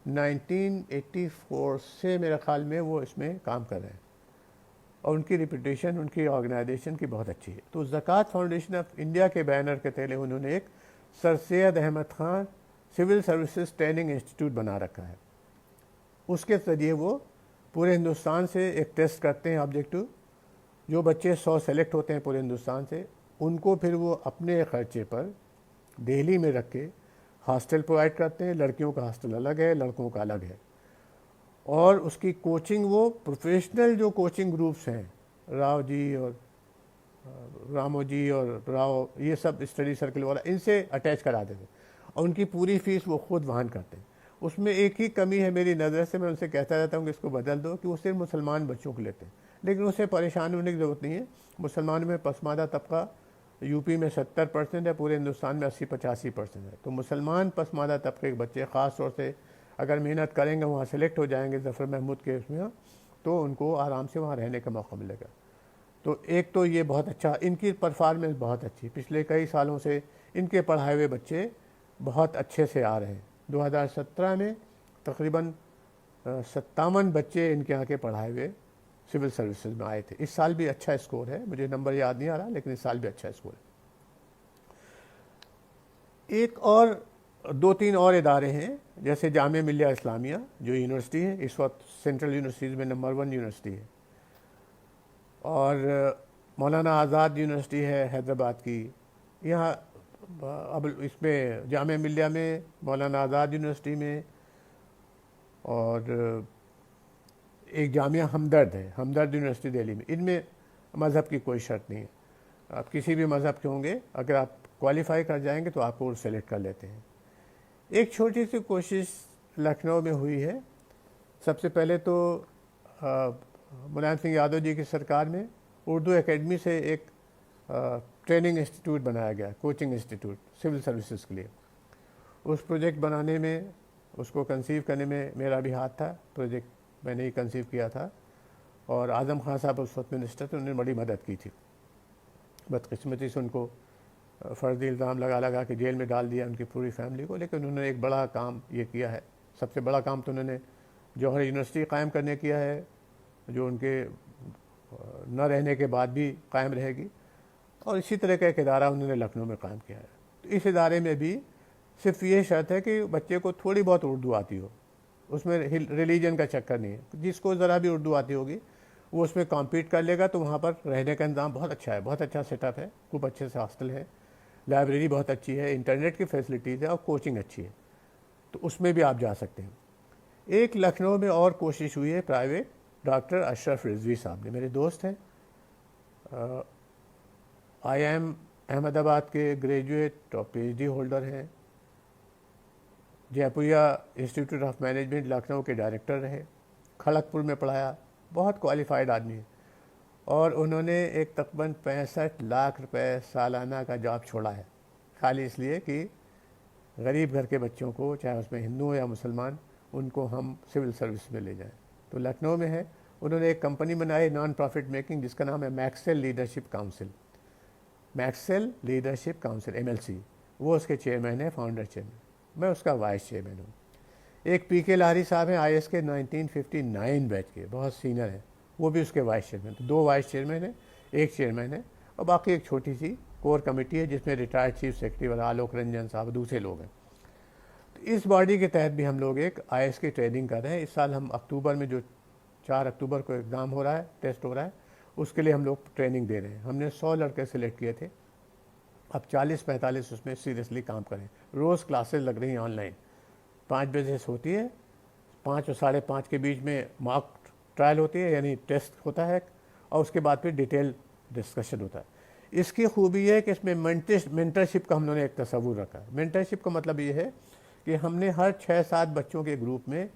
1984 से मेरे ख्याल में वो इसमें काम कर रहे हैं, और उनकी रिपुटेशन, उनकी ऑर्गेनाइजेशन की बहुत अच्छी है। तो ज़कात फाउंडेशन ऑफ इंडिया के बैनर के तले उन्होंने एक sir Syed Ahmad Khan civil services training institute बना रखा है। उसके ज़रिए वो पूरे हिंदुस्तान से एक टेस्ट करते हैं ऑब्जेक्टिव। जो बच्चे 100 सेलेक्ट होते हैं पूरे हिंदुस्तान से, उनको फिर वो अपने ख़र्चे पर दिल्ली में रख के हॉस्टल प्रोवाइड करते हैं। लड़कियों का हॉस्टल अलग है, लड़कों का अलग है। और उसकी कोचिंग वो प्रोफेशनल जो कोचिंग ग्रुप्स हैं, राव जी और रामो जी और राव, ये सब स्टडी सर्कल वाला, इनसे अटैच करा देते हैं, और उनकी पूरी फ़ीस वो खुद वहन करते हैं। उसमें एक ही कमी है मेरी नज़र से, मैं उनसे कहता रहता हूँ कि इसको बदल दो, कि वो सिर्फ मुसलमान बच्चों को लेते हैं। लेकिन उससे परेशान होने की ज़रूरत नहीं है। मुसलमानों में पसमानदा तबका यूपी में 70% है, पूरे हिंदुस्तान में 80-85% है। तो मुसलमान पसमानदा तबके के बच्चे ख़ास तौर से अगर मेहनत करेंगे, वहाँ सेलेक्ट हो जाएंगे ज़फ़र महमूद के उसमें, तो उनको आराम से वहाँ रहने का मौका मिलेगा। तो एक तो ये बहुत अच्छा, इनकी परफॉर्मेंस बहुत अच्छी, पिछले कई सालों से इनके पढ़ाए हुए बच्चे बहुत अच्छे से आ रहे हैं। 2017 में तकरीबन 57 बच्चे इनके यहाँ के पढ़ाए हुए सिविल सर्विसेज में आए थे। इस साल भी अच्छा स्कोर है, मुझे नंबर याद नहीं आ रहा, लेकिन इस साल भी अच्छा स्कोर है। एक और 2-3 और इदारे हैं, जैसे जामिया मिल्लिया इस्लामिया जो यूनिवर्सिटी है, इस वक्त सेंट्रल यूनिवर्सिटीज़ में नंबर 1 यूनिवर्सिटी है। और मौलाना आज़ाद यूनिवर्सिटी है हैदराबाद की। यहाँ अब इसमें जामिया मिल्लिया में, मौलाना आज़ाद यूनिवर्सिटी में, और एक जामिया हमदर्द है, हमदर्द यूनिवर्सिटी दिल्ली में। इनमें मज़हब की कोई शर्त नहीं है, आप किसी भी मज़हब के होंगे, अगर आप क्वालिफाई कर जाएंगे तो आपको सेलेक्ट कर लेते हैं। एक छोटी सी कोशिश लखनऊ में हुई है। सबसे पहले तो मुलायम सिंह यादव जी की सरकार में उर्दू एकेडमी से एक ट्रेनिंग इंस्टीट्यूट बनाया गया, कोचिंग इंस्टीट्यूट सिविल सर्विसेज के लिए। उस प्रोजेक्ट बनाने में, उसको कंसीव करने में मेरा भी हाथ था। प्रोजेक्ट मैंने ही कंसीव किया था, और आज़म खान साहब उस वक्त मिनिस्टर थे, उन्होंने बड़ी मदद की थी। बदकिस्मती से उनको फर्जी इल्ज़ाम लगा के जेल में डाल दिया उनकी पूरी फैमिली को। लेकिन उन्होंने एक बड़ा काम ये किया है। सबसे बड़ा काम तो उन्होंने जौहर यूनिवर्सिटी कायम करने किया है, जो उनके न रहने के बाद भी कायम रहेगी। और इसी तरह का एक इदारा उन्होंने लखनऊ में कायम किया है। तो इस इदारे में भी सिर्फ ये शर्त है कि बच्चे को थोड़ी बहुत उर्दू आती हो, उसमें रिलीजन का चक्कर नहीं है। जिसको ज़रा भी उर्दू आती होगी वो उसमें कॉम्पीट कर लेगा। तो वहाँ पर रहने का इंतज़ाम बहुत अच्छा है, बहुत अच्छा सेटअप है, खूब अच्छे से हॉस्टल है, लाइब्रेरी बहुत अच्छी है, इंटरनेट की फैसिलिटीज़ है, और कोचिंग अच्छी है। तो उसमें भी आप जा सकते हैं। एक लखनऊ में और कोशिश हुई है प्राइवेट, डॉक्टर अशरफ रिजवी साहब ने, मेरे दोस्त हैं, IIM अहमदाबाद के ग्रेजुएट और PhD होल्डर हैं, Jaipuria institute of management Lucknow के डायरेक्टर रहे, खड़गपुर में पढ़ाया, बहुत क्वालिफाइड आदमी है। और उन्होंने एक तकरीबन 65 लाख रुपए सालाना का जॉब छोड़ा है, खाली इसलिए कि गरीब घर के बच्चों को, चाहे उसमें हिंदू हो या मुसलमान, उनको हम सिविल सर्विस में ले जाएं। तो लखनऊ में है, उन्होंने एक कंपनी बनाई नॉन प्रॉफिट मेकिंग, जिसका नाम है Maxell leadership council, Maxell leadership council MLC। वो उसके चेयरमैन है, फाउंडर चेयरमैन, मैं उसका वाइस चेयरमैन हूँ। एक PK लारी साहब हैं, IAS के 1959 बैच के, बहुत सीनियर हैं, वो भी उसके वाइस चेयरमैन। तो 2 वाइस चेयरमैन है, एक चेयरमैन है, और बाकी एक छोटी सी कोर कमेटी है जिसमें रिटायर्ड चीफ सेक्रेटरी वाला आलोक रंजन साहब, दूसरे लोग हैं। तो इस बॉडी के तहत भी हम लोग एक IAS की ट्रेनिंग कर रहे हैं। इस साल हम अक्टूबर में, जो 4 अक्टूबर को एग्ज़ाम हो रहा है, टेस्ट हो रहा है, उसके लिए हम लोग ट्रेनिंग दे रहे हैं। हमने 100 लड़के सेलेक्ट किए थे, अब 40-45 उसमें सीरियसली काम करें। रोज़ क्लासेस लग रही हैं ऑनलाइन, 5 बजे से होती है, 5 और 5:30 के बीच में मॉक ट्रायल होती है, यानी टेस्ट होता है, और उसके बाद फिर डिटेल डिस्कशन होता है। इसकी खूबी है कि इसमें मेंटरशिप का हम लोगों ने एक तस्वुर रखा है। मेंटरशिप का मतलब ये है कि हमने हर 6-7 बच्चों के ग्रुप में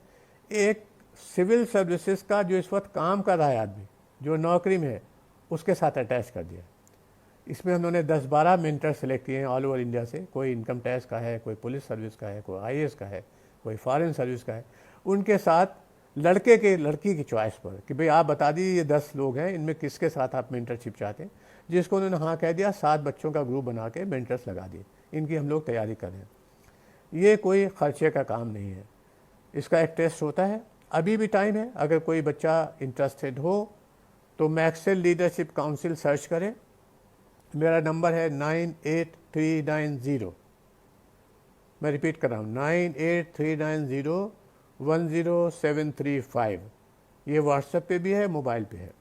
एक सिविल सर्विसेज का जो इस वक्त काम कर रहा है आदमी, जो नौकरी में है, उसके साथ अटैच कर दिया। इसमें हम लोगों ने 10-12 मेंटर सेलेक्ट किए हैं ऑल ओवर इंडिया से। कोई इनकम टैक्स का है, कोई पुलिस सर्विस का है, कोई आईएएस का है, कोई फॉरेन सर्विस का है। उनके साथ लड़की की चॉइस पर कि भाई आप बता दीजिए ये 10 लोग हैं, इनमें किसके साथ आप मेंटरशिप चाहते हैं। जिसको उन्होंने हाँ कह दिया, 7 बच्चों का ग्रुप बना के मेंटर्स लगा दिए। इनकी हम लोग तैयारी कर रहे हैं। ये कोई खर्चे का काम नहीं है। इसका एक टेस्ट होता है, अभी भी टाइम है। अगर कोई बच्चा इंटरेस्टेड हो तो मैक्सेल लीडरशिप काउंसिल सर्च करें। मेरा नंबर है 98390, मैं रिपीट कर रहा हूँ 9839010,735। ये व्हाट्सएप पे भी है, मोबाइल पे है,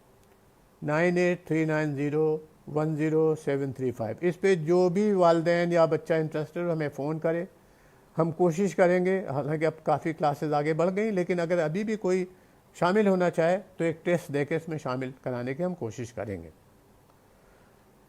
9839010,735। इस पे जो भी वालिदैन या बच्चा इंटरेस्टेड हो हमें फ़ोन करे, हम कोशिश करेंगे। हालांकि अब काफ़ी क्लासेस आगे बढ़ गई, लेकिन अगर अभी भी कोई शामिल होना चाहे तो एक टेस्ट देके इसमें शामिल कराने की हम कोशिश करेंगे।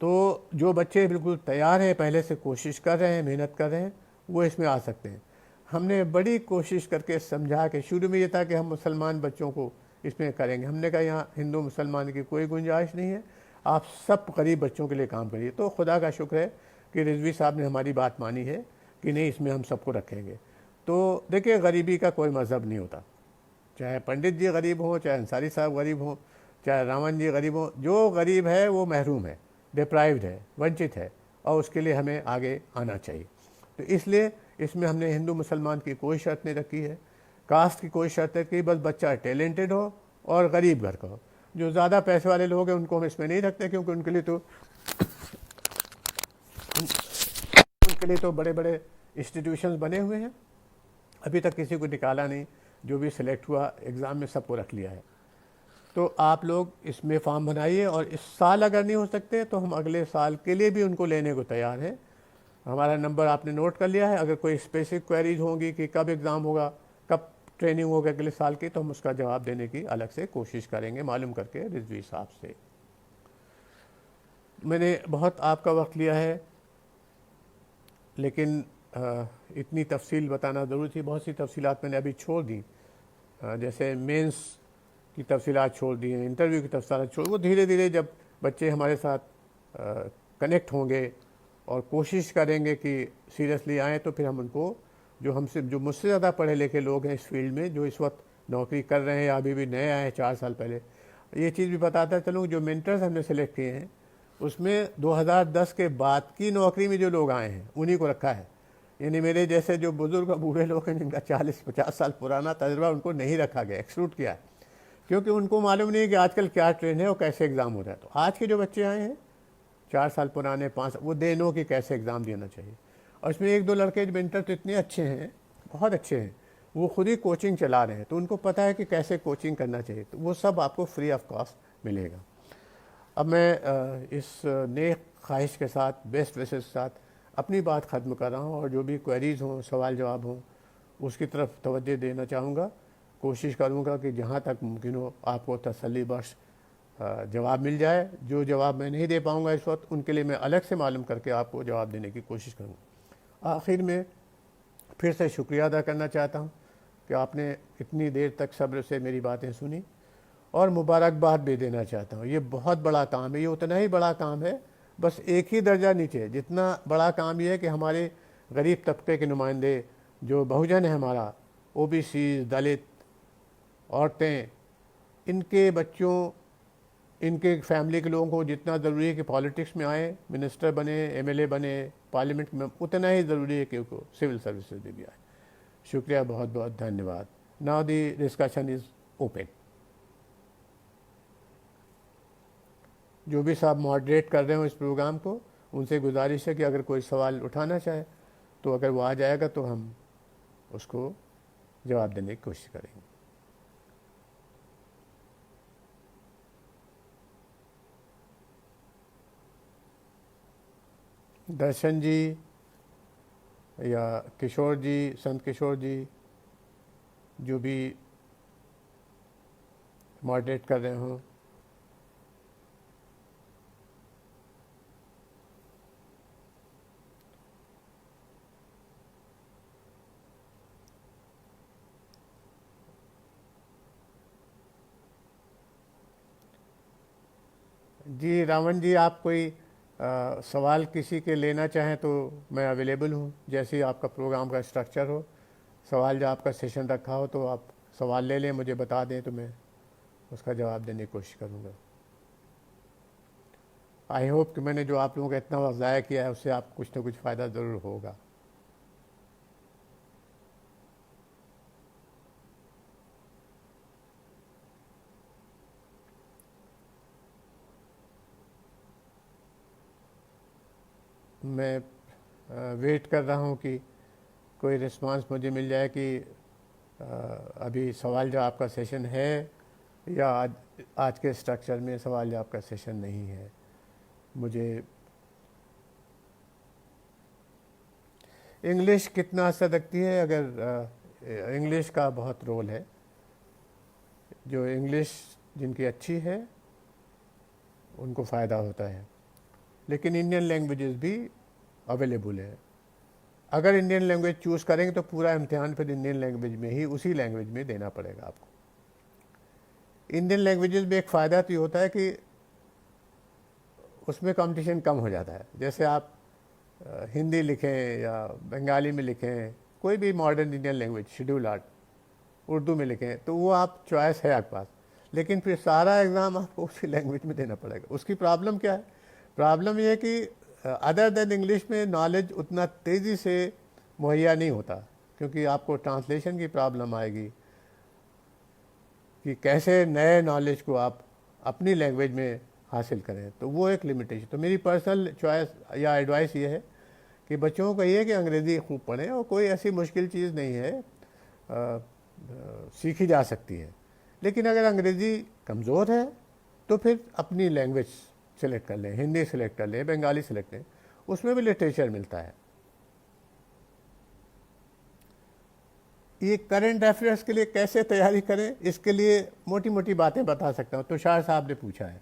तो जो बच्चे बिल्कुल तैयार हैं, पहले से कोशिश कर रहे हैं, मेहनत कर रहे हैं, वो इसमें आ सकते हैं। हमने बड़ी कोशिश करके समझा के, शुरू में ये था कि हम मुसलमान बच्चों को इसमें करेंगे। हमने कहा यहाँ हिंदू मुसलमान की कोई गुंजाइश नहीं है, आप सब गरीब बच्चों के लिए काम करिए। तो खुदा का शुक्र है कि रिजवी साहब ने हमारी बात मानी है कि नहीं, इसमें हम सबको रखेंगे। तो देखिए, गरीबी का कोई मज़हब नहीं होता। चाहे पंडित जी गरीब हों, चाहे अंसारी साहब गरीब हों, चाहे रावण जी गरीब हों, जो गरीब है वो महरूम है, डिप्राइव्ड है, वंचित है, और उसके लिए हमें आगे आना चाहिए। तो इसलिए इसमें हमने हिंदू मुसलमान की कोई शर्त नहीं रखी है, कास्ट की कोई शर्त नहीं रखी, बस बच्चा टैलेंटेड हो और गरीब घर का हो। जो ज़्यादा पैसे वाले लोग हैं उनको हम इसमें नहीं रखते, क्योंकि उनके लिए तो बड़े बड़े इंस्टीट्यूशंस बने हुए हैं। अभी तक किसी को निकाला नहीं, जो भी सिलेक्ट हुआ एग्ज़ाम में सबको रख लिया है। तो आप लोग इसमें फॉर्म बनाइए, और इस साल अगर नहीं हो सकते तो हम अगले साल के लिए भी उनको लेने को तैयार हैं। हमारा नंबर आपने नोट कर लिया है। अगर कोई स्पेसिफिक क्वेरीज होंगी कि कब एग्ज़ाम होगा, कब ट्रेनिंग होगा अगले साल की, तो हम उसका जवाब देने की अलग से कोशिश करेंगे, मालूम करके रिजवी साहब से। मैंने बहुत आपका वक्त लिया है, लेकिन इतनी तफसील बताना ज़रूरी थी। बहुत सी तफसीलात मैंने अभी छोड़ दी, जैसे मेंस की तफसीलात छोड़ दी हैं, इंटरव्यू की तफसीलात छोड़। वो धीरे धीरे जब बच्चे हमारे साथ कनेक्ट होंगे और कोशिश करेंगे कि सीरियसली आएँ, तो फिर हम उनको, जो मुझसे ज़्यादा पढ़े लिखे लोग हैं इस फील्ड में, जो इस वक्त नौकरी कर रहे हैं या अभी भी नए आए हैं 4 साल पहले, ये चीज़ भी बताता चलूँ, जो मेंटर्स हमने सेलेक्ट किए हैं उसमें 2010 के बाद की नौकरी में जो लोग आए हैं उन्हीं को रखा है। यानी मेरे जैसे जो बुज़ुर्ग बूढ़े लोग हैं जिनका 40-50 साल पुराना तजुर्बा, उनको नहीं रखा गया, एक्सक्लूड किया है, क्योंकि उनको मालूम नहीं है कि आजकल क्या ट्रेंड है और कैसे एग्ज़ाम हो रहा है। तो आज के जो बच्चे आए हैं 4 साल पुराने, 5, वो दे नो कि कैसे एग्ज़ाम देना चाहिए। और इसमें 1-2 लड़के मेंटर तो इतने अच्छे हैं, बहुत अच्छे हैं, वो खुद ही कोचिंग चला रहे हैं, तो उनको पता है कि कैसे कोचिंग करना चाहिए। तो वो सब आपको फ्री ऑफ कॉस्ट मिलेगा। अब मैं इस नेक ख्वाहिश के साथ, बेस्ट विशेस के साथ अपनी बात ख़त्म कर रहा हूँ, और जो भी क्वेरीज़ हों, सवाल जवाब हों, उसकी तरफ तवज्जो देना चाहूँगा। कोशिश करूँगा कि जहाँ तक मुमकिन हो आपको तसल्ली बख्श जवाब मिल जाए। जो जवाब मैं नहीं दे पाऊँगा इस वक्त, उनके लिए मैं अलग से मालूम करके आपको जवाब देने की कोशिश करूँगा। आखिर में फिर से शुक्रिया अदा करना चाहता हूँ कि आपने इतनी देर तक सब्र से मेरी बातें सुनी, और मुबारकबाद भी देना चाहता हूँ। ये बहुत बड़ा काम है, ये उतना ही बड़ा काम है, बस एक ही दर्जा नीचे। जितना बड़ा काम ये है कि हमारे गरीब तबके के नुमाइंदे, जो बहुजन है हमारा, ओबीसी, दलित, औरतें, इनके बच्चों, इनके फैमिली के लोगों को जितना ज़रूरी है कि पॉलिटिक्स में आए, मिनिस्टर बने, एमएलए बने, पार्लियामेंट में, उतना ही ज़रूरी है कि उनको सिविल सर्विसेज में भी आए। शुक्रिया, बहुत बहुत धन्यवाद। Now the discussion is open. जो भी साहब मॉडरेट कर रहे हो इस प्रोग्राम को, उनसे गुजारिश है कि अगर कोई सवाल उठाना चाहे तो अगर वो आ जाएगा तो हम उसको जवाब देने की कोशिश करेंगे। दर्शन जी या किशोर जी, संत किशोर जी, जो भी मॉडरेट कर रहे हों। जी रावण जी, आप कोई सवाल किसी के लेना चाहें तो मैं अवेलेबल हूँ। जैसे ही आपका प्रोग्राम का स्ट्रक्चर हो, सवाल जो आपका सेशन रखा हो, तो आप सवाल ले लें, मुझे बता दें, तो मैं उसका जवाब देने की कोशिश करूँगा। आई होप कि मैंने जो आप लोगों का इतना वक्त ज़ाया किया है उससे आप कुछ ना कुछ फ़ायदा ज़रूर होगा। मैं वेट कर रहा हूँ कि कोई रिस्पांस मुझे मिल जाए कि अभी सवाल जवाब का सेशन है या आज के स्ट्रक्चर में सवाल जवाब का सेशन नहीं है। मुझे इंग्लिश कितना असर रखती है? अगर इंग्लिश का बहुत रोल है। जो इंग्लिश जिनकी अच्छी है उनको फ़ायदा होता है, लेकिन इंडियन लैंग्वेजेस भी अवेलेबल है। अगर इंडियन लैंग्वेज चूज़ करेंगे तो पूरा इम्तिहान फिर इंडियन लैंग्वेज में ही, उसी लैंग्वेज में देना पड़ेगा आपको। इंडियन लैंग्वेजेस में एक फ़ायदा तो ये होता है कि उसमें कंपटीशन कम हो जाता है। जैसे आप हिंदी लिखें या बंगाली में लिखें, कोई भी modern Indian language, schedule art, Urdu में लिखें, तो वो आप चॉइस है आपके पास, लेकिन फिर सारा एग्ज़ाम आपको उसी लैंग्वेज में देना पड़ेगा। उसकी प्रॉब्लम क्या है? प्रॉब्लम ये है कि अदर देन इंग्लिश में नॉलेज उतना तेज़ी से मुहैया नहीं होता, क्योंकि आपको ट्रांसलेशन की प्रॉब्लम आएगी कि कैसे नए नॉलेज को आप अपनी लैंग्वेज में हासिल करें। तो वो एक लिमिटेशन। तो मेरी पर्सनल चॉइस या एडवाइस ये है कि बच्चों को ये है कि अंग्रेज़ी खूब पढ़ें, और कोई ऐसी मुश्किल चीज़ नहीं है, सीखी जा सकती है। लेकिन अगर अंग्रेज़ी कमज़ोर है तो फिर अपनी लैंग्वेज सेलेक्ट कर लें, हिंदी सेलेक्ट कर लें, बंगाली सेलेक्ट करें, उसमें भी लिटरेचर मिलता है। ये करंट अफेयर्स के लिए कैसे तैयारी करें, इसके लिए मोटी मोटी बातें बता सकता हूँ। तुषार साहब ने पूछा है।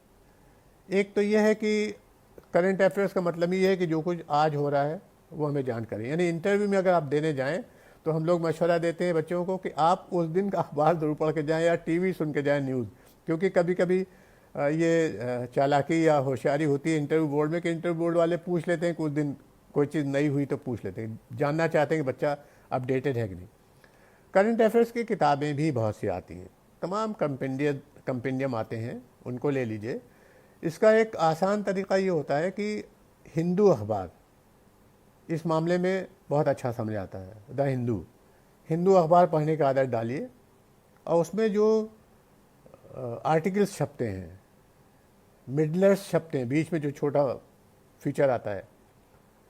एक तो ये है कि करंट अफेयर्स का मतलब ये है कि जो कुछ आज हो रहा है वो हमें जानकारी, यानी इंटरव्यू में अगर आप देने जाएं तो हम लोग मशवरा देते हैं बच्चों को कि आप उस दिन का अखबार जरूर पढ़ के जाएं या टीवी सुन के जाएं, न्यूज़। क्योंकि कभी कभी ये चालाकी या होशियारी होती है इंटरव्यू बोर्ड में कि इंटरव्यू बोर्ड वाले पूछ लेते हैं कि उस दिन कोई चीज़ नई हुई तो पूछ लेते हैं, जानना चाहते हैं कि बच्चा अपडेटेड है कि नहीं। करंट अफेयर्स की किताबें भी बहुत सी आती हैं, तमाम कंपेंडियम आते हैं, उनको ले लीजिए। इसका एक आसान तरीका ये होता है कि हिंदू अखबार इस मामले में बहुत अच्छा समझ आता है। द हिंदू अखबार पढ़ने की आदत डालिए, और उसमें जो आर्टिकल्स छपते हैं, मिडलर्स छपते हैं, बीच में जो छोटा फीचर आता है,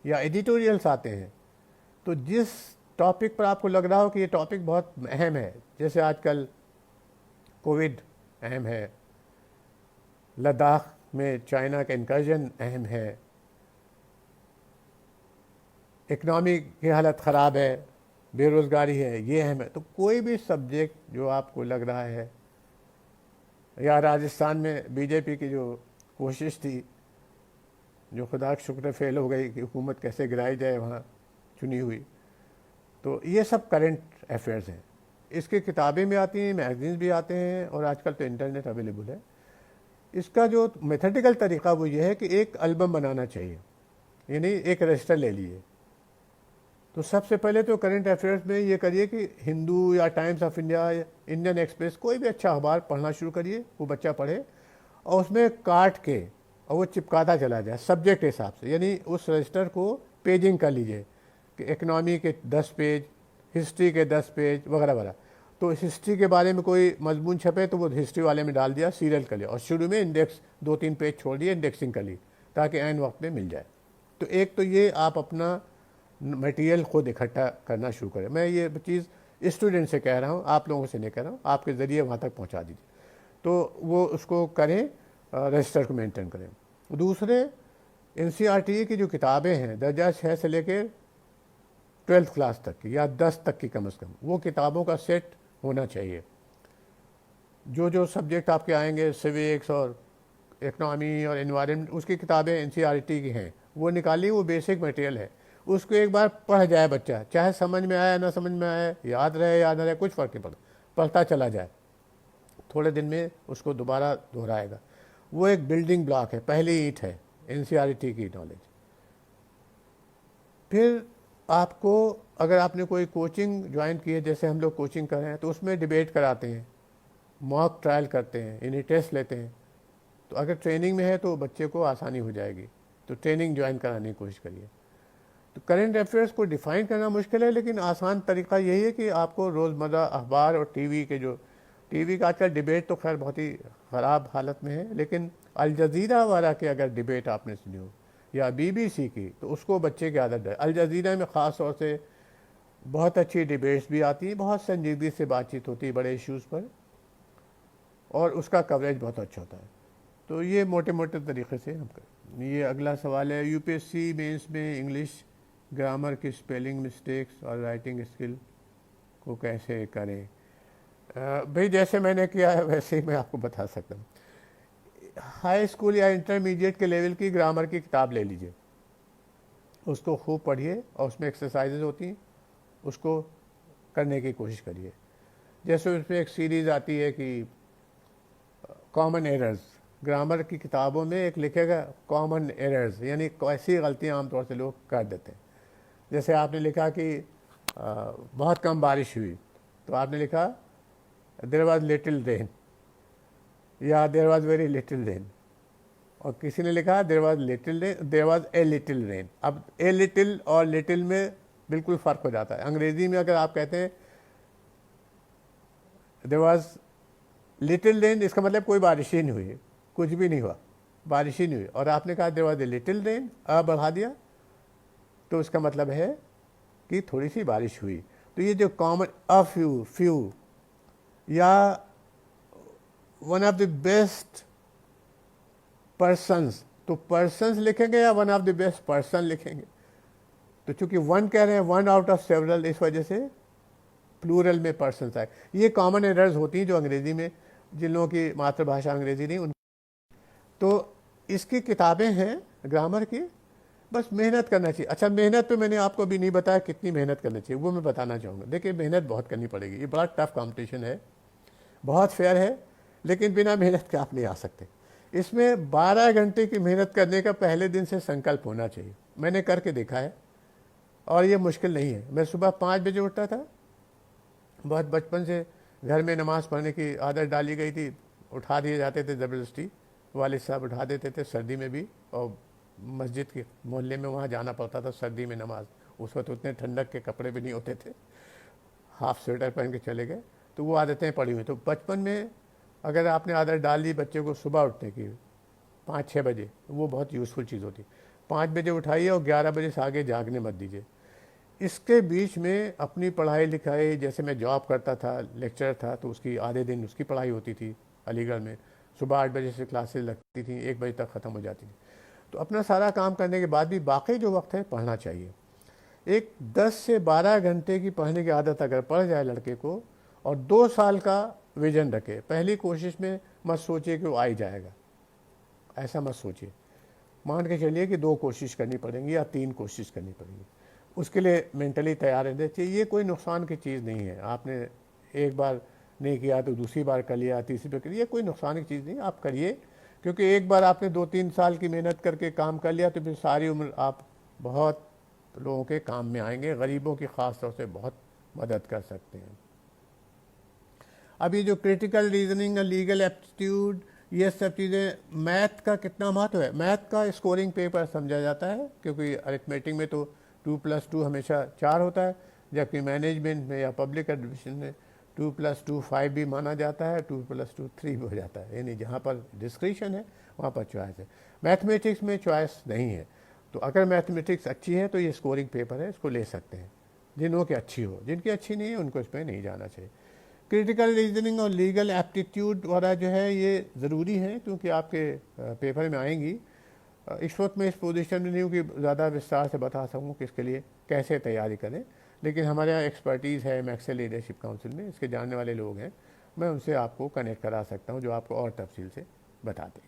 या एडिटोरियल्स आते हैं, तो जिस टॉपिक पर आपको लग रहा हो कि ये टॉपिक बहुत अहम है, जैसे आजकल कोविड अहम है, लद्दाख में चाइना का इनकर्जन अहम है, इकनॉमी की हालत ख़राब है, बेरोज़गारी है, ये अहम है, तो कोई भी सब्जेक्ट जो आपको लग रहा है, या राजस्थान में बीजेपी की जो कोशिश थी, जो खुदा का शुक्र फेल हो गई कि हुकूमत कैसे गिराई जाए वहाँ चुनी हुई, तो ये सब करंट अफेयर्स हैं। इसकी किताबें भी आती हैं, मैगजीन्स भी आते हैं, और आजकल तो इंटरनेट अवेलेबल है। इसका जो मेथडिकल तरीका वो ये है कि एक एल्बम बनाना चाहिए, यानी एक रजिस्टर ले लिए। तो सबसे पहले तो करंट अफेयर्स में ये करिए कि हिंदू या times of India, Indian express, कोई भी अच्छा अखबार पढ़ना शुरू करिए, वो बच्चा पढ़े, और उसमें काट के और वो चिपकाता चला जाए सब्जेक्ट के हिसाब से। यानी उस रजिस्टर को पेजिंग कर लीजिए कि इकनॉमी के 10 पेज, हिस्ट्री के 10 पेज, वगैरह वगैरह। तो हिस्ट्री के बारे में कोई मजमून छपे तो वो हिस्ट्री वाले में डाल दिया, सीरियल कर लिया, और शुरू में इंडेक्स 2-3 पेज छोड़ दिए, इंडेक्सिंग कर ली, ताकि ऐन वक्त में मिल जाए। तो एक तो ये आप अपना मटेरियल खुद इकट्ठा करना शुरू करें। मैं ये चीज़ स्टूडेंट से कह रहा हूँ, आप लोगों से नहीं कह रहा हूँ, आपके ज़रिए वहाँ तक पहुँचा दीजिए। तो वो उसको करें, रजिस्टर को मेंटेन करें। दूसरे, एनसीईआरटी की जो किताबें हैं दर्जा 6 से लेकर 12th क्लास तक की या 10 तक की कम से कम, वो किताबों का सेट होना चाहिए। जो जो सब्जेक्ट आपके आएंगे, सिविक्स और इकनॉमी और एनवायरनमेंट, उसकी किताबें एनसीईआरटी की हैं, वो निकाली, वो बेसिक मटेरियल है। उसको एक बार पढ़ जाए बच्चा, चाहे समझ में आए ना समझ में आए, याद रहे याद ना रहे, कुछ फ़र्क नहीं पड़ता, पढ़ता चला जाए, थोड़े दिन में उसको दोबारा दोहराएगा। वो एक बिल्डिंग ब्लॉक है, पहली ईंट है एनसीईआरटी की नॉलेज। फिर आपको, अगर आपने कोई कोचिंग ज्वाइन की है, जैसे हम लोग कोचिंग कर रहे हैं, तो उसमें डिबेट कराते हैं, मॉक ट्रायल करते हैं, इन्हें टेस्ट लेते हैं। तो अगर ट्रेनिंग में है तो बच्चे को आसानी हो जाएगी, तो ट्रेनिंग ज्वाइन कराने की कोशिश करिए। तो करंट अफेयर्स को डिफ़ाइन करना मुश्किल है, लेकिन आसान तरीका यही है कि आपको रोज़मर्रा अखबार और टीवी के जो, टीवी का आजकल डिबेट तो खैर बहुत ही ख़राब हालत में है, लेकिन अल जज़ीरा वाला की अगर डिबेट आपने सुनी हो या बीबीसी की, तो उसको बच्चे की आदत है। अल जज़ीरा में ख़ास तौर से बहुत अच्छी डिबेट्स भी आती हैं, बहुत संजीदगी से बातचीत होती है बड़े इश्यूज़ पर, और उसका कवरेज बहुत अच्छा होता है। तो ये मोटे मोटे तरीके से हम करें। ये अगला सवाल है, यूपीएससी मेंस में इंग्लिश ग्रामर की स्पेलिंग मिस्टेक्स और राइटिंग स्किल को कैसे करें? भाई जैसे मैंने किया है वैसे ही मैं आपको बता सकता हूँ। हाई स्कूल या इंटरमीडिएट के लेवल की ग्रामर की किताब ले लीजिए, उसको खूब पढ़िए और उसमें एक्सरसाइजेज होती हैं, उसको करने की कोशिश करिए। जैसे उसमें एक सीरीज़ आती है कि कॉमन एरर्स, ग्रामर की किताबों में एक लिखेगा कॉमन एरर्स, यानी ऐसी गलतियाँ आमतौर से लोग कर देते हैं। जैसे आपने लिखा कि बहुत कम बारिश हुई, तो आपने लिखा देयर वाज लिटिल रेन या there was very little rain, और किसी ने लिखा there was little rain, there was a little rain. अब ए लिटिल और लिटिल में बिल्कुल फ़र्क हो जाता है। अंग्रेज़ी में अगर आप कहते हैं देयर वाज लिटिल रेन, इसका मतलब कोई बारिश ही नहीं हुई, कुछ भी नहीं हुआ, बारिश ही नहीं हुई, और आपने कहा there was a little rain, बढ़ा दिया, तो इसका मतलब है कि थोड़ी सी बारिश हुई। तो ये जो कॉमन अ फ्यू, फ्यू या one of the best persons, तो पर्सन्स लिखेंगे या one of the best person लिखेंगे? तो चूंकि वन कह रहे हैं, वन आउट ऑफ सेवरल, इस वजह से प्लूरल में पर्सन्स आए। ये कॉमन एरर्स होती हैं जो अंग्रेज़ी में, जिन लोगों की मातृभाषा अंग्रेज़ी नहीं उन, तो इसकी किताबें हैं ग्रामर की, बस मेहनत करना चाहिए। अच्छा, मेहनत पे मैंने आपको अभी नहीं बताया कितनी मेहनत करनी चाहिए, वो मैं बताना चाहूँगा। देखिए, मेहनत बहुत करनी पड़ेगी, ये बड़ा टफ कंपटीशन है, बहुत फेयर है, लेकिन बिना मेहनत के आप नहीं आ सकते। इसमें 12 घंटे की मेहनत करने का पहले दिन से संकल्प होना चाहिए। मैंने करके देखा है और ये मुश्किल नहीं है। मैं सुबह 5 बजे उठता था, बहुत बचपन से घर में नमाज़ पढ़ने की आदत डाली गई थी, उठा दिए जाते थे ज़बरदस्ती, वालिद साहब उठा देते थे, सर्दी में भी, और मस्जिद के मोहल्ले में वहाँ जाना पड़ता था सर्दी में नमाज। उस वक्त उतने ठंडक के कपड़े भी नहीं होते थे, हाफ स्वेटर पहन के चले गए, तो वो आदतें पड़ी हुई। तो बचपन में अगर आपने आदत डाल दी बच्चे को सुबह उठने की 5-6 बजे, वो बहुत यूज़फुल चीज़ होती। 5 बजे उठाइए और 11 बजे से आगे जागने मत दीजिए। इसके बीच में अपनी पढ़ाई लिखाई, जैसे मैं जॉब करता था, लेक्चरर था, तो उसकी आधे दिन उसकी पढ़ाई होती थी अलीगढ़ में। सुबह 8 बजे से क्लासेस लगती थी, 1 बजे तक ख़त्म हो जाती थी। तो अपना सारा काम करने के बाद भी बाकी जो वक्त है पढ़ना चाहिए। एक 10 से 12 घंटे की पढ़ने की आदत अगर पड़ जाए लड़के को, और 2 साल का विजन रखे, पहली कोशिश में मत सोचिए कि वो आ ही जाएगा, ऐसा मत सोचिए। मान के चलिए कि 2 कोशिश करनी पड़ेंगी या 3 कोशिश करनी पड़ेगी, उसके लिए मेंटली तैयार रहना चाहिए। ये कोई नुकसान की चीज़ नहीं है, आपने एक बार नहीं किया तो दूसरी बार कर लिया, तीसरी बार कर लिया, ये कोई नुकसान की चीज़ नहीं, आप करिए। क्योंकि एक बार आपने 2-3 साल की मेहनत करके काम कर लिया तो फिर सारी उम्र आप बहुत लोगों के काम में आएंगे, गरीबों की ख़ास तौर से बहुत मदद कर सकते हैं। अभी जो क्रिटिकल रीजनिंग, लीगल एप्टीट्यूड, ये सब चीज़ें, मैथ का कितना महत्व है? मैथ का स्कोरिंग पेपर समझा जाता है, क्योंकि अरिथमेटिक में तो 2+2 हमेशा 4 होता है, जबकि मैनेजमेंट में या पब्लिक एडमिनिस्ट्रेशन में 2+2 5 भी माना जाता है, 2+2 3 भी हो जाता है। यानी जहाँ पर डिस्क्रिशन है वहाँ पर चॉइस है। मैथमेटिक्स में चॉइस नहीं है। तो अगर मैथमेटिक्स अच्छी है तो ये स्कोरिंग पेपर है, इसको ले सकते हैं जिन्हों की अच्छी हो। जिनकी अच्छी नहीं है उनको इस पर नहीं जाना चाहिए। क्रिटिकल रीजनिंग और लीगल एप्टीट्यूड वाला जो है ये ज़रूरी है, क्योंकि आपके पेपर में आएंगी। इस वक्त मैं इस पोजीशन में नहीं हूँ कि ज़्यादा विस्तार से बता सकूँ कि इसके लिए कैसे तैयारी करें, लेकिन हमारे यहाँ एक्सपर्टीज़ है मैक्सेल लीडरशिप काउंसिल में, इसके जानने वाले लोग हैं, मैं उनसे आपको कनेक्ट करा सकता हूँ जो आपको और तफसील से बता दें।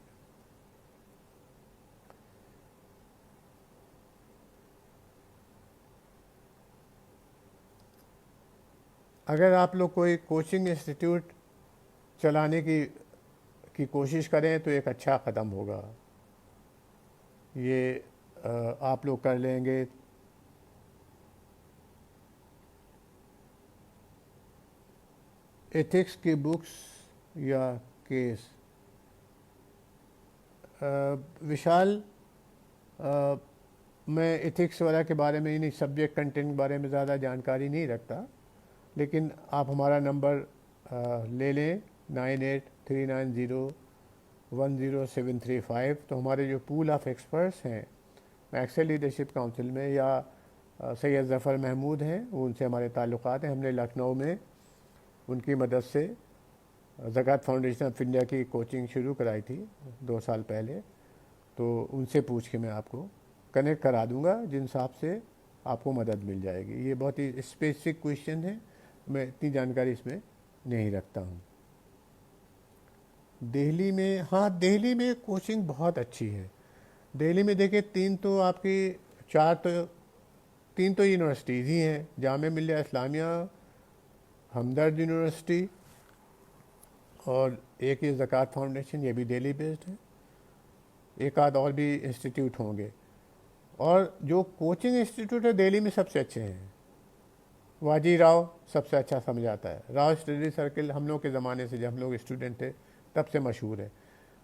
अगर आप लोग कोई कोचिंग इंस्टीट्यूट चलाने की कोशिश करें तो एक अच्छा कदम होगा ये, आप लोग कर लेंगे। एथिक्स की बुक्स या केस, विशाल, मैं एथिक्स वगैरह के बारे में, नहीं सब्जेक्ट कंटेंट के बारे में ज़्यादा जानकारी नहीं रखता, लेकिन आप हमारा नंबर ले लें 9839010735। तो हमारे जो पूल ऑफ एक्सपर्ट्स हैं मैक्सेल लीडरशिप काउंसिल में, या सैयद ज़फ़र महमूद हैं, वो उनसे हमारे ताल्लुक़ात हैं। हमने लखनऊ में उनकी मदद से ज़कात फाउंडेशन ऑफ इंडिया की कोचिंग शुरू कराई थी 2 साल पहले, तो उनसे पूछ के मैं आपको कनेक्ट करा दूंगा, जिन हिसाब से आपको मदद मिल जाएगी। ये बहुत ही स्पेसिफिक क्वेश्चन है, मैं इतनी जानकारी इसमें नहीं रखता हूँ। दिल्ली में, हाँ दिल्ली में कोचिंग बहुत अच्छी है। दिल्ली में देखिए 3 तो आपकी 3 तो यूनिवर्सिटीज़ ही हैं, जामिया मिल्लिया इस्लामिया, हमदर्द यूनिवर्सिटी, और एक ये ज़कात फाउंडेशन, ये भी दिल्ली बेस्ड है। एक आध और भी इंस्टीट्यूट होंगे, और जो कोचिंग इंस्टीट्यूट है दिल्ली में सबसे अच्छे हैं। वाजी राव सबसे अच्छा समझ आता है, राव स्टडी सर्किल हम लोग के ज़माने से, जब हम लोग स्टूडेंट थे तब से मशहूर है।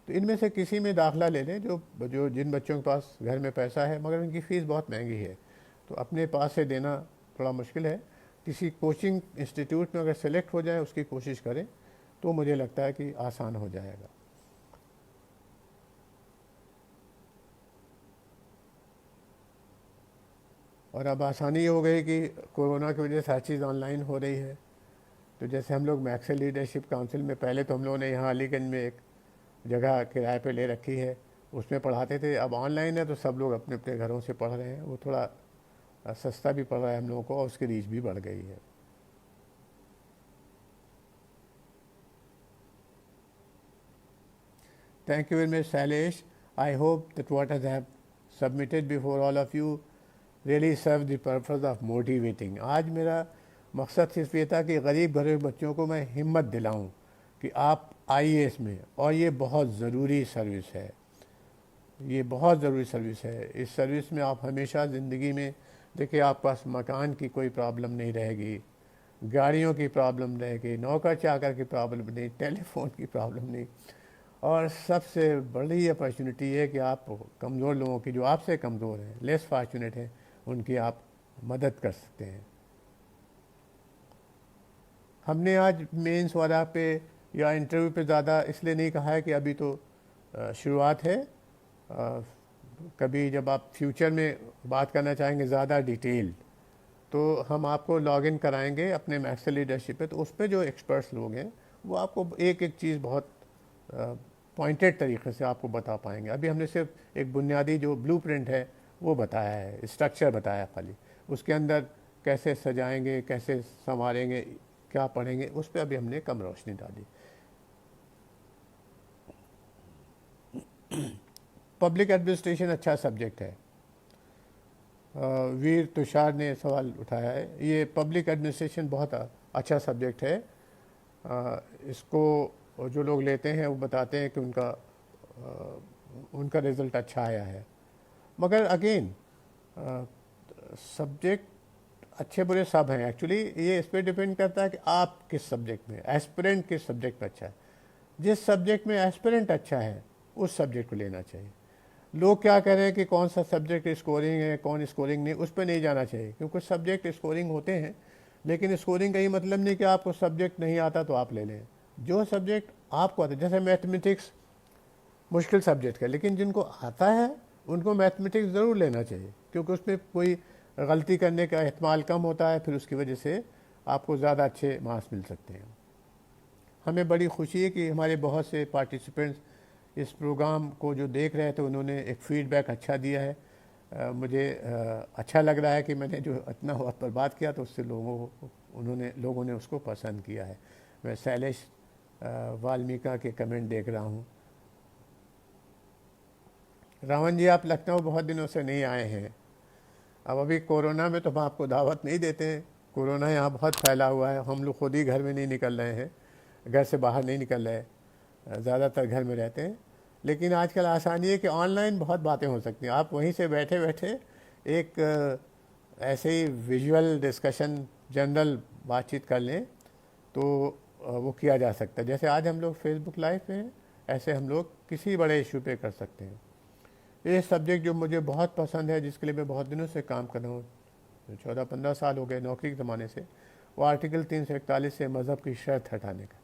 तो इनमें से किसी में दाखिला ले लें, जो जिन बच्चों के पास घर में पैसा है, मगर उनकी फ़ीस बहुत महंगी है, तो अपने पास से देना थोड़ा मुश्किल है। किसी कोचिंग इंस्टीट्यूट में अगर सेलेक्ट हो जाए, उसकी कोशिश करें, तो मुझे लगता है कि आसान हो जाएगा। और अब आसानी हो गई कि कोरोना की वजह से हर चीज़ ऑनलाइन हो रही है। तो जैसे हम लोग मैक्सेल लीडरशिप काउंसिल में, पहले तो हम लोगों ने यहाँ अलीगंज में एक जगह किराए पे ले रखी है, उसमें पढ़ाते थे। अब ऑनलाइन है तो सब लोग अपने अपने घरों से पढ़ रहे हैं, वो थोड़ा सस्ता भी पड़ रहा है हम लोगों को, और उसकी रीच भी बढ़ गई है। Thank you very much, Sailesh. I hope that what I have submitted before all of you really serve the purpose of motivating. आज मेरा मकसद सिर्फ ये था कि गरीब घरों के बच्चों को मैं हिम्मत दिलाऊं कि आप आइए इसमें, और ये बहुत ज़रूरी सर्विस है, ये बहुत ज़रूरी सर्विस है। इस सर्विस में आप हमेशा ज़िंदगी में देखिए, आपके पास मकान की कोई प्रॉब्लम नहीं रहेगी, गाड़ियों की प्रॉब्लम रहेगी, नौकर चाकर की प्रॉब्लम नहीं, टेलीफोन की प्रॉब्लम नहीं, और सबसे बड़ी अपॉर्चुनिटी है कि आप कमज़ोर लोगों की, जो आपसे कमज़ोर हैं, लेस फॉर्चुनेट हैं, उनकी आप मदद कर सकते हैं। हमने आज मेंस वाला पे या इंटरव्यू पे ज़्यादा इसलिए नहीं कहा है कि अभी तो शुरुआत है। कभी जब आप फ्यूचर में बात करना चाहेंगे ज़्यादा डिटेल, तो हम आपको लॉगिन कराएंगे अपने मैक्सेल लीडरशिप पे, तो उस पर जो एक्सपर्ट्स लोग हैं वो आपको एक एक चीज़ बहुत पॉइंटेड तरीके से आपको बता पाएंगे। अभी हमने सिर्फ एक बुनियादी जो ब्लूप्रिंट है वो बताया है, स्ट्रक्चर बताया खाली, उसके अंदर कैसे सजाएंगे, कैसे संवारेंगे, क्या पढ़ेंगे, उस पर अभी हमने कम रोशनी डाली। पब्लिक एडमिनिस्ट्रेशन अच्छा सब्जेक्ट है, वीर तुषार ने सवाल उठाया है। ये पब्लिक एडमिनिस्ट्रेशन बहुत अच्छा सब्जेक्ट है। इसको जो लोग लेते हैं वो बताते हैं कि उनका रिज़ल्ट अच्छा आया है, मगर अगेन सब्जेक्ट अच्छे बुरे सब हैं। एक्चुअली ये इस पर डिपेंड करता है कि आप किस सब्जेक्ट में, एस्पिरेंट किस सब्जेक्ट में अच्छा है। जिस सब्जेक्ट में एस्पिरेंट अच्छा है उस सब्जेक्ट को लेना चाहिए। लोग क्या कह रहे हैं कि कौन सा सब्जेक्ट स्कोरिंग है, कौन स्कोरिंग नहीं, उस पर नहीं जाना चाहिए, क्योंकि सब्जेक्ट स्कोरिंग होते हैं, लेकिन स्कोरिंग का ये मतलब नहीं कि आपको सब्जेक्ट नहीं आता तो आप ले लें। जो सब्जेक्ट आपको आता है, जैसे मैथमेटिक्स मुश्किल सब्जेक्ट है, लेकिन जिनको आता है उनको मैथमेटिक्स ज़रूर लेना चाहिए, क्योंकि उसमें कोई गलती करने का एहतमाल कम होता है, फिर उसकी वजह से आपको ज़्यादा अच्छे मार्क्स मिल सकते हैं। हमें बड़ी खुशी है कि हमारे बहुत से पार्टिसिपेंट्स इस प्रोग्राम को जो देख रहे थे उन्होंने एक फीडबैक अच्छा दिया है। मुझे अच्छा लग रहा है कि मैंने जो इतना वक्त पर बात किया तो उससे लोगों ने उसको पसंद किया है। मैं शैलेश वाल्मीका के कमेंट देख रहा हूँ। रावण जी, आप लखनऊ बहुत दिनों से नहीं आए हैं। अब अभी कोरोना में तो हम आपको दावत नहीं देते हैं। कोरोना यहाँ बहुत फैला हुआ है, हम लोग खुद ही घर में नहीं निकल रहे हैं, घर से बाहर नहीं निकल रहे, ज़्यादातर घर में रहते हैं। लेकिन आजकल आसानी है कि ऑनलाइन बहुत बातें हो सकती हैं। आप वहीं से बैठे बैठे एक ऐसे ही विजुअल डिस्कशन, जनरल बातचीत कर लें तो वो किया जा सकता है। जैसे आज हम लोग फेसबुक लाइव पे हैं, ऐसे हम लोग किसी बड़े इशू पे कर सकते हैं। ये सब्जेक्ट जो मुझे बहुत पसंद है, जिसके लिए मैं बहुत दिनों से काम कर रहा हूँ, 14-15 साल हो गए नौकरी के ज़माने से, वो आर्टिकल 341 से मज़हब की शर्त हटाने का।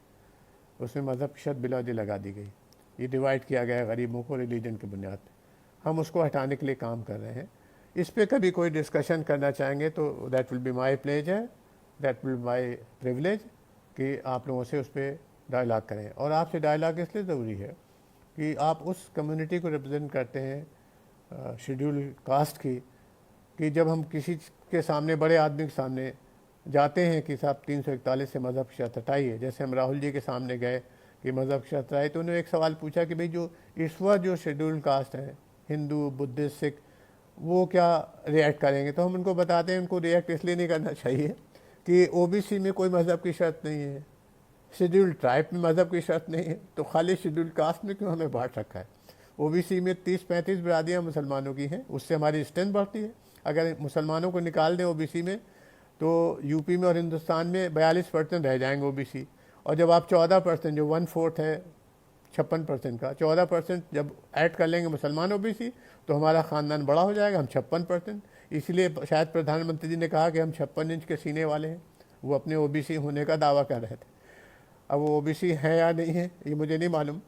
उसमें मज़हब की शर्त बिलावजी लगा दी गई, ये डिवाइड किया गया है गरीबों को रिलीजन की बुनियाद पर। हम उसको हटाने के लिए काम कर रहे हैं। इस पर कभी कोई डिस्कशन करना चाहेंगे तो that will be my pleasure, that will be my privilege कि आप लोगों से उस पर डायलॉग करें। और आपसे डायलॉग इसलिए ज़रूरी है कि आप उस कम्युनिटी को रिप्रेजेंट करते हैं शेड्यूल कास्ट की, कि जब हम किसी के सामने, बड़े आदमी के सामने जाते हैं कि साहब 341 से मज़हब की शर्त हटाइए, जैसे हम राहुल जी के सामने गए कि मज़हब की शर्त हटाई, तो उन्होंने एक सवाल पूछा कि भाई जो इस वक्त जो शेड्यूल कास्ट है, हिंदू, बुद्धिस्ट, सिख, वो क्या रिएक्ट करेंगे। तो हम उनको बताते हैं उनको रिएक्ट इसलिए नहीं करना चाहिए कि ओबीसी में कोई मज़हब की शर्त नहीं है, शेड्यूल ट्राइब में मज़हब की शर्त नहीं है, तो खाली शेड्यूल कास्ट में क्यों हमें बांट रखा है। ओबीसी में 30-35 बिरादियाँ मुसलमानों की हैं, उससे हमारी स्ट्रेंथ बढ़ती है। अगर मुसलमानों को निकाल दें ओबीसी में तो यूपी में और हिंदुस्तान में 42% रह जाएंगे ओबीसी। और जब आप 14%, जो 1/4 है 56% का, 14% जब ऐड कर लेंगे मुसलमान ओबीसी, तो हमारा ख़ानदान बड़ा हो जाएगा, हम 56%। इसलिए शायद प्रधानमंत्री जी ने कहा कि हम 56 इंच के सीने वाले हैं। वो अपने ओबीसी होने का दावा कर रहे थे। अब वो ओबीसी है या नहीं है ये मुझे नहीं मालूम,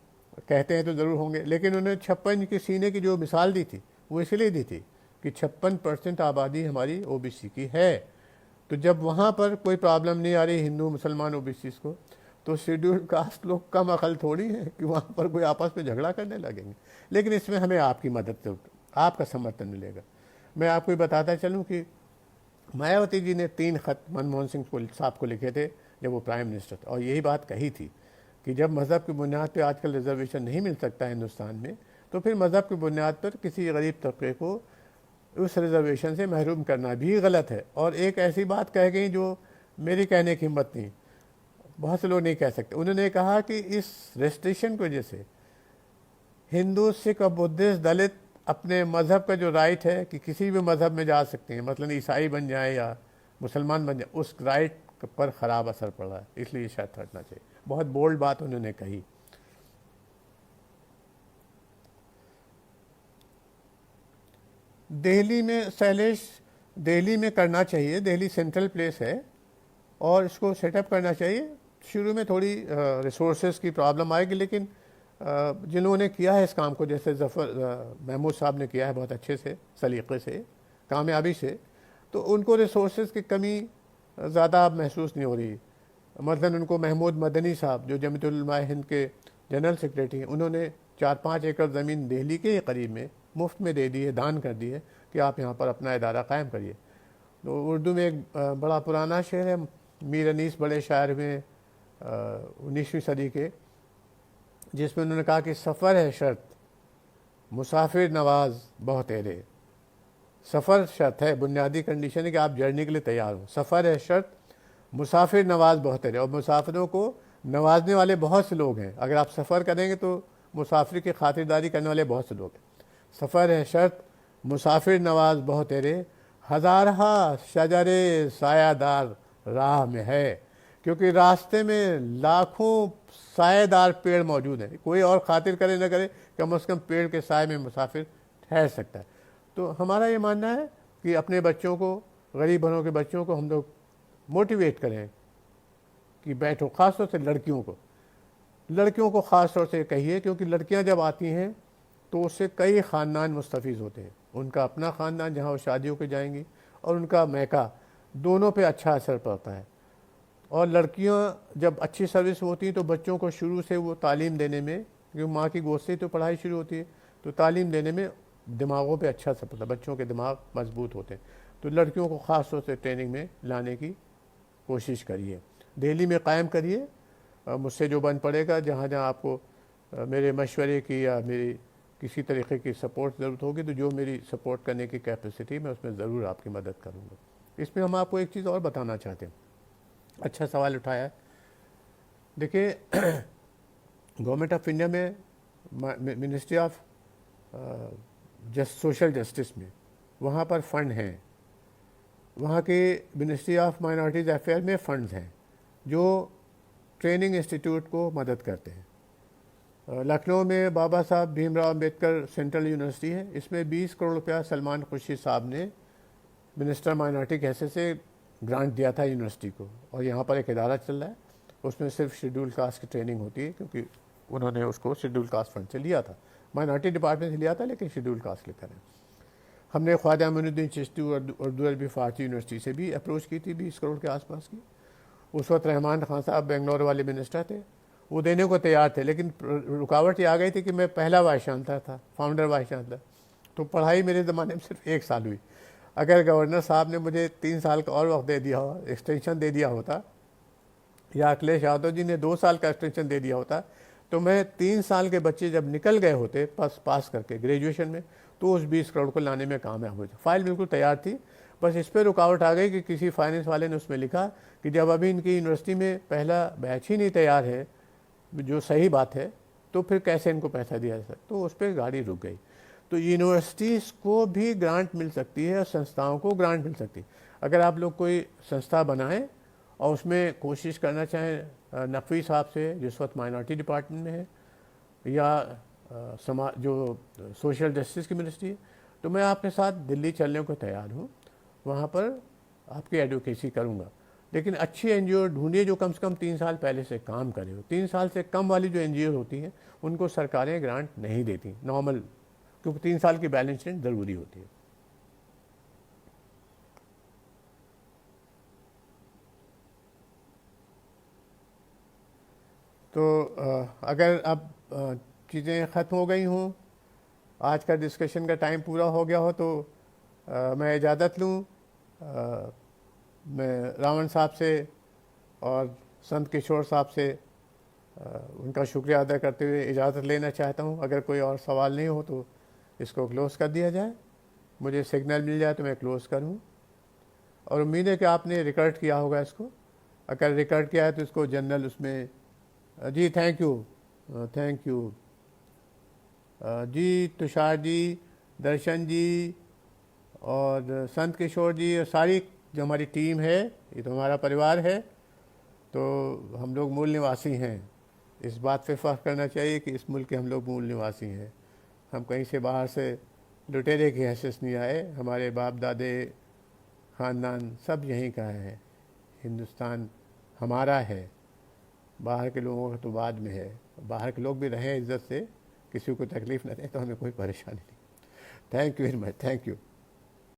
कहते हैं तो ज़रूर होंगे। लेकिन उन्होंने 56 इंच के सीने की जो मिसाल दी थी वो इसलिए दी थी कि 56% आबादी हमारी ओबीसी की है। तो जब वहाँ पर कोई प्रॉब्लम नहीं आ रही हिंदू मुसलमान ओबीसी को, तो शेड्यूल कास्ट लोग कम अकल थोड़ी है कि वहाँ पर कोई आपस में झगड़ा करने लगेंगे। लेकिन इसमें हमें आपकी मदद से, आपका समर्थन मिलेगा। मैं आपको बताता चलूँ कि मायावती जी ने 3 खत मनमोहन सिंह साहब को लिखे थे जब वो प्राइम मिनिस्टर थे, और यही बात कही थी कि जब मज़हब की बुनियाद पर आजकल रिजर्वेशन नहीं मिल सकता है हिंदुस्तान में, तो फिर मज़हब की बुनियाद पर किसी गरीब तबके को उस रिजर्वेशन से महरूम करना भी गलत है। और एक ऐसी बात कह गई जो मेरी कहने की हिम्मत नहीं, बहुत से लोग नहीं कह सकते। उन्होंने कहा कि इस रेस्ट्रिक्शन की वजह से हिंदू, सिख और बुद्धिस्ट, दलित अपने मज़हब का जो राइट है कि किसी भी मज़हब में जा सकते हैं, मतलब ईसाई बन जाए या मुसलमान बन जाए, उस राइट पर ख़राब असर पड़ रहा है, इसलिए ये शर्त हटना चाहिए। बहुत बोल्ड बात उन्होंने कही। दिल्ली में शैलेश, दिल्ली में करना चाहिए, दिल्ली सेंट्रल प्लेस है और इसको सेटअप करना चाहिए। शुरू में थोड़ी रिसोर्सेज की प्रॉब्लम आएगी, लेकिन जिन्होंने किया है इस काम को, जैसे जफ़र महमूद साहब ने किया है बहुत अच्छे से, सलीक़े से, कामयाबी से, तो उनको रिसोर्सेज की कमी ज़्यादा अब महसूस नहीं हो रही। मसलन उनको महमूद मदनी साहब जो जमीयतुल उलमा हिंद के जनरल सेक्रेटरी हैं, उन्होंने 4-5 एकड़ ज़मीन दिल्ली के ही करीब में मुफ्त में दे दी है, दान कर दी है कि आप यहाँ पर अपना इदारा कायम करिए। तो उर्दू में एक बड़ा पुराना शेर है, मीर अनीस बड़े शायर में 19वीं सदी के, जिसमें उन्होंने कहा कि सफ़र है शर्त, मुसाफिर नवाज बहुत तेरे। सफ़र शर्त है, बुनियादी कंडीशन है कि आप जर्नी के लिए तैयार हो। सफ़र है शर्त, मुसाफिर नवाज बहुत तेरे, और मुसाफिरों को नवाजने वाले बहुत से लोग हैं। अगर आप सफ़र करेंगे तो मुसाफिर की खातिरदारी करने वाले बहुत से लोग हैं। सफ़र है शर्त, मुसाफिर नवाज बहुत तेरे, हज़ारहा शजरे सायादार राह में है। क्योंकि रास्ते में लाखों सायेदार पेड़ मौजूद हैं, कोई और खातिर करे न करे, कम से कम पेड़ के साय में मुसाफिर ठहर सकता है। तो हमारा ये मानना है कि अपने बच्चों को, गरीब घरों के बच्चों को हम लोग मोटिवेट करें कि बैठो। ख़ास तौर से लड़कियों को ख़ास तौर से कहिए, क्योंकि लड़कियां जब आती हैं तो उससे कई ख़ानदान मुस्तफ़ीज़ होते हैं। उनका अपना ख़ानदान जहाँ वो शादियों के जाएंगी और उनका मैका, दोनों पे अच्छा असर पड़ता है। और लड़कियां जब अच्छी सर्विस होती हैं तो बच्चों को शुरू से वो तालीम देने में क्योंकि माँ की गोद से ही तो पढ़ाई शुरू होती है। तो तालीम देने में दिमागों पे अच्छा असर पड़ता है, बच्चों के दिमाग मजबूत होते हैं। तो लड़कियों को ख़ास तौर से ट्रेनिंग में लाने की कोशिश करिए, दिल्ली में कायम करिए। मुझसे जो बन पड़ेगा, जहाँ जहाँ आपको मेरे मशवरे की या मेरी किसी तरीके की सपोर्ट ज़रूरत होगी, तो जो मेरी सपोर्ट करने की कैपेसिटी, मैं उसमें ज़रूर आपकी मदद करूँगा। इसमें हम आपको एक चीज़ और बताना चाहते हैं। अच्छा सवाल उठाया है। देखिए गवर्नमेंट ऑफ इंडिया में मिनिस्ट्री ऑफ सोशल जस्टिस में वहाँ पर फ़ंड हैं, वहाँ के मिनिस्ट्री ऑफ माइनॉरिटीज़ अफेयर में फ़ंड्स हैं जो ट्रेनिंग इंस्टीट्यूट को मदद करते हैं। लखनऊ में बाबा साहब भीमराव अम्बेडकर सेंट्रल यूनिवर्सिटी है, इसमें 20 करोड़ रुपया सलमान खुर्शीद साहब ने मिनिस्टर माइनॉरिटी के हैसियत से ग्रांट दिया था यूनिवर्सिटी को, और यहाँ पर एक इदारा चल रहा है, उसमें सिर्फ शेड्यूल कास्ट की ट्रेनिंग होती है, क्योंकि उन्होंने उसको शेड्यूल कास्ट फंड से लिया था, माइनॉरिटी डिपार्टमेंट से लिया था, लेकिन शेड्यूल कास्ट लेकर है। हमने ख्वाजा मोइनुद्दीन चिश्ती और उर्दू अरबी फारसी यूनिवर्सिटी से भी अप्रोच की थी 20 करोड़ के आसपास की। उस वक्त रहमान खान साहब बेंगलोर वाले मिनिस्टर थे, वो देने को तैयार थे, लेकिन रुकावट ये आ गई थी कि मैं पहला वाइस चांसलर था, फाउंडर वाइस चांसलर, तो पढ़ाई मेरे ज़माने में सिर्फ 1 साल हुई। अगर गवर्नर साहब ने मुझे 3 साल का और वक्त दे दिया हो, एक्सटेंशन दे दिया होता, या अखिलेश यादव जी ने 2 साल का एक्सटेंशन दे दिया होता, तो मैं 3 साल के बच्चे जब निकल गए होते पास करके ग्रेजुएशन में, तो उस 20 करोड़ को लाने में कामयाब हो जाए। फाइल बिल्कुल तैयार थी, बस इस पर रुकावट आ गई कि किसी फाइनेंस वाले ने उसमें लिखा कि जब अभी इनकी यूनिवर्सिटी में पहला बैच ही नहीं तैयार है, जो सही बात है, तो फिर कैसे इनको पैसा दिया जा सकता, तो उस पर गाड़ी रुक गई। तो यूनिवर्सिटीज़ को भी ग्रांट मिल सकती है और संस्थाओं को ग्रांट मिल सकती है। अगर आप लोग कोई संस्था बनाएं और उसमें कोशिश करना चाहें नकवी साहब से, जिस वक्त माइनॉरिटी डिपार्टमेंट में है, या समाज जो सोशल जस्टिस की मिनिस्ट्री है, तो मैं आपके साथ दिल्ली चलने को तैयार हूँ, वहाँ पर आपकी एडवोकेसी करूँगा। लेकिन अच्छी एनजीओ ढूंढिए जो कम से कम 3 साल पहले से काम करे हो। 3 साल से कम वाली जो एनजीओ होती हैं उनको सरकारें ग्रांट नहीं देती नॉर्मल, क्योंकि 3 साल की बैलेंस शीट ज़रूरी होती है। तो अगर अब चीज़ें ख़त्म हो गई हों, आज का डिस्कशन का टाइम पूरा हो गया हो, तो मैं इजाज़त लूँ। मैं रावण साहब से और संत किशोर साहब से उनका शुक्रिया अदा करते हुए इजाज़त लेना चाहता हूँ। अगर कोई और सवाल नहीं हो तो इसको क्लोज़ कर दिया जाए, मुझे सिग्नल मिल जाए तो मैं क्लोज़ करूँ। और उम्मीद है कि आपने रिकॉर्ड किया होगा इसको, अगर रिकॉर्ड किया है तो इसको जनरल उसमें जी थैंक यू जी, तुषार जी, दर्शन जी और संत किशोर जी और सारी जो हमारी टीम है, ये तो हमारा परिवार है। तो हम लोग मूल निवासी हैं, इस बात पे फ़ख्र करना चाहिए कि इस मुल्क के हम लोग मूल निवासी हैं। हम कहीं से बाहर से लुटेरे की हैसियत नहीं आए, हमारे बाप दादे ख़ानदान सब यहीं का है। हिंदुस्तान हमारा है, बाहर के लोगों का तो बाद में है। बाहर के लोग भी रहें इज़्ज़त से, किसी को तकलीफ़ न दें, तो हमें कोई परेशानी नहीं। Thank you very much, thank you.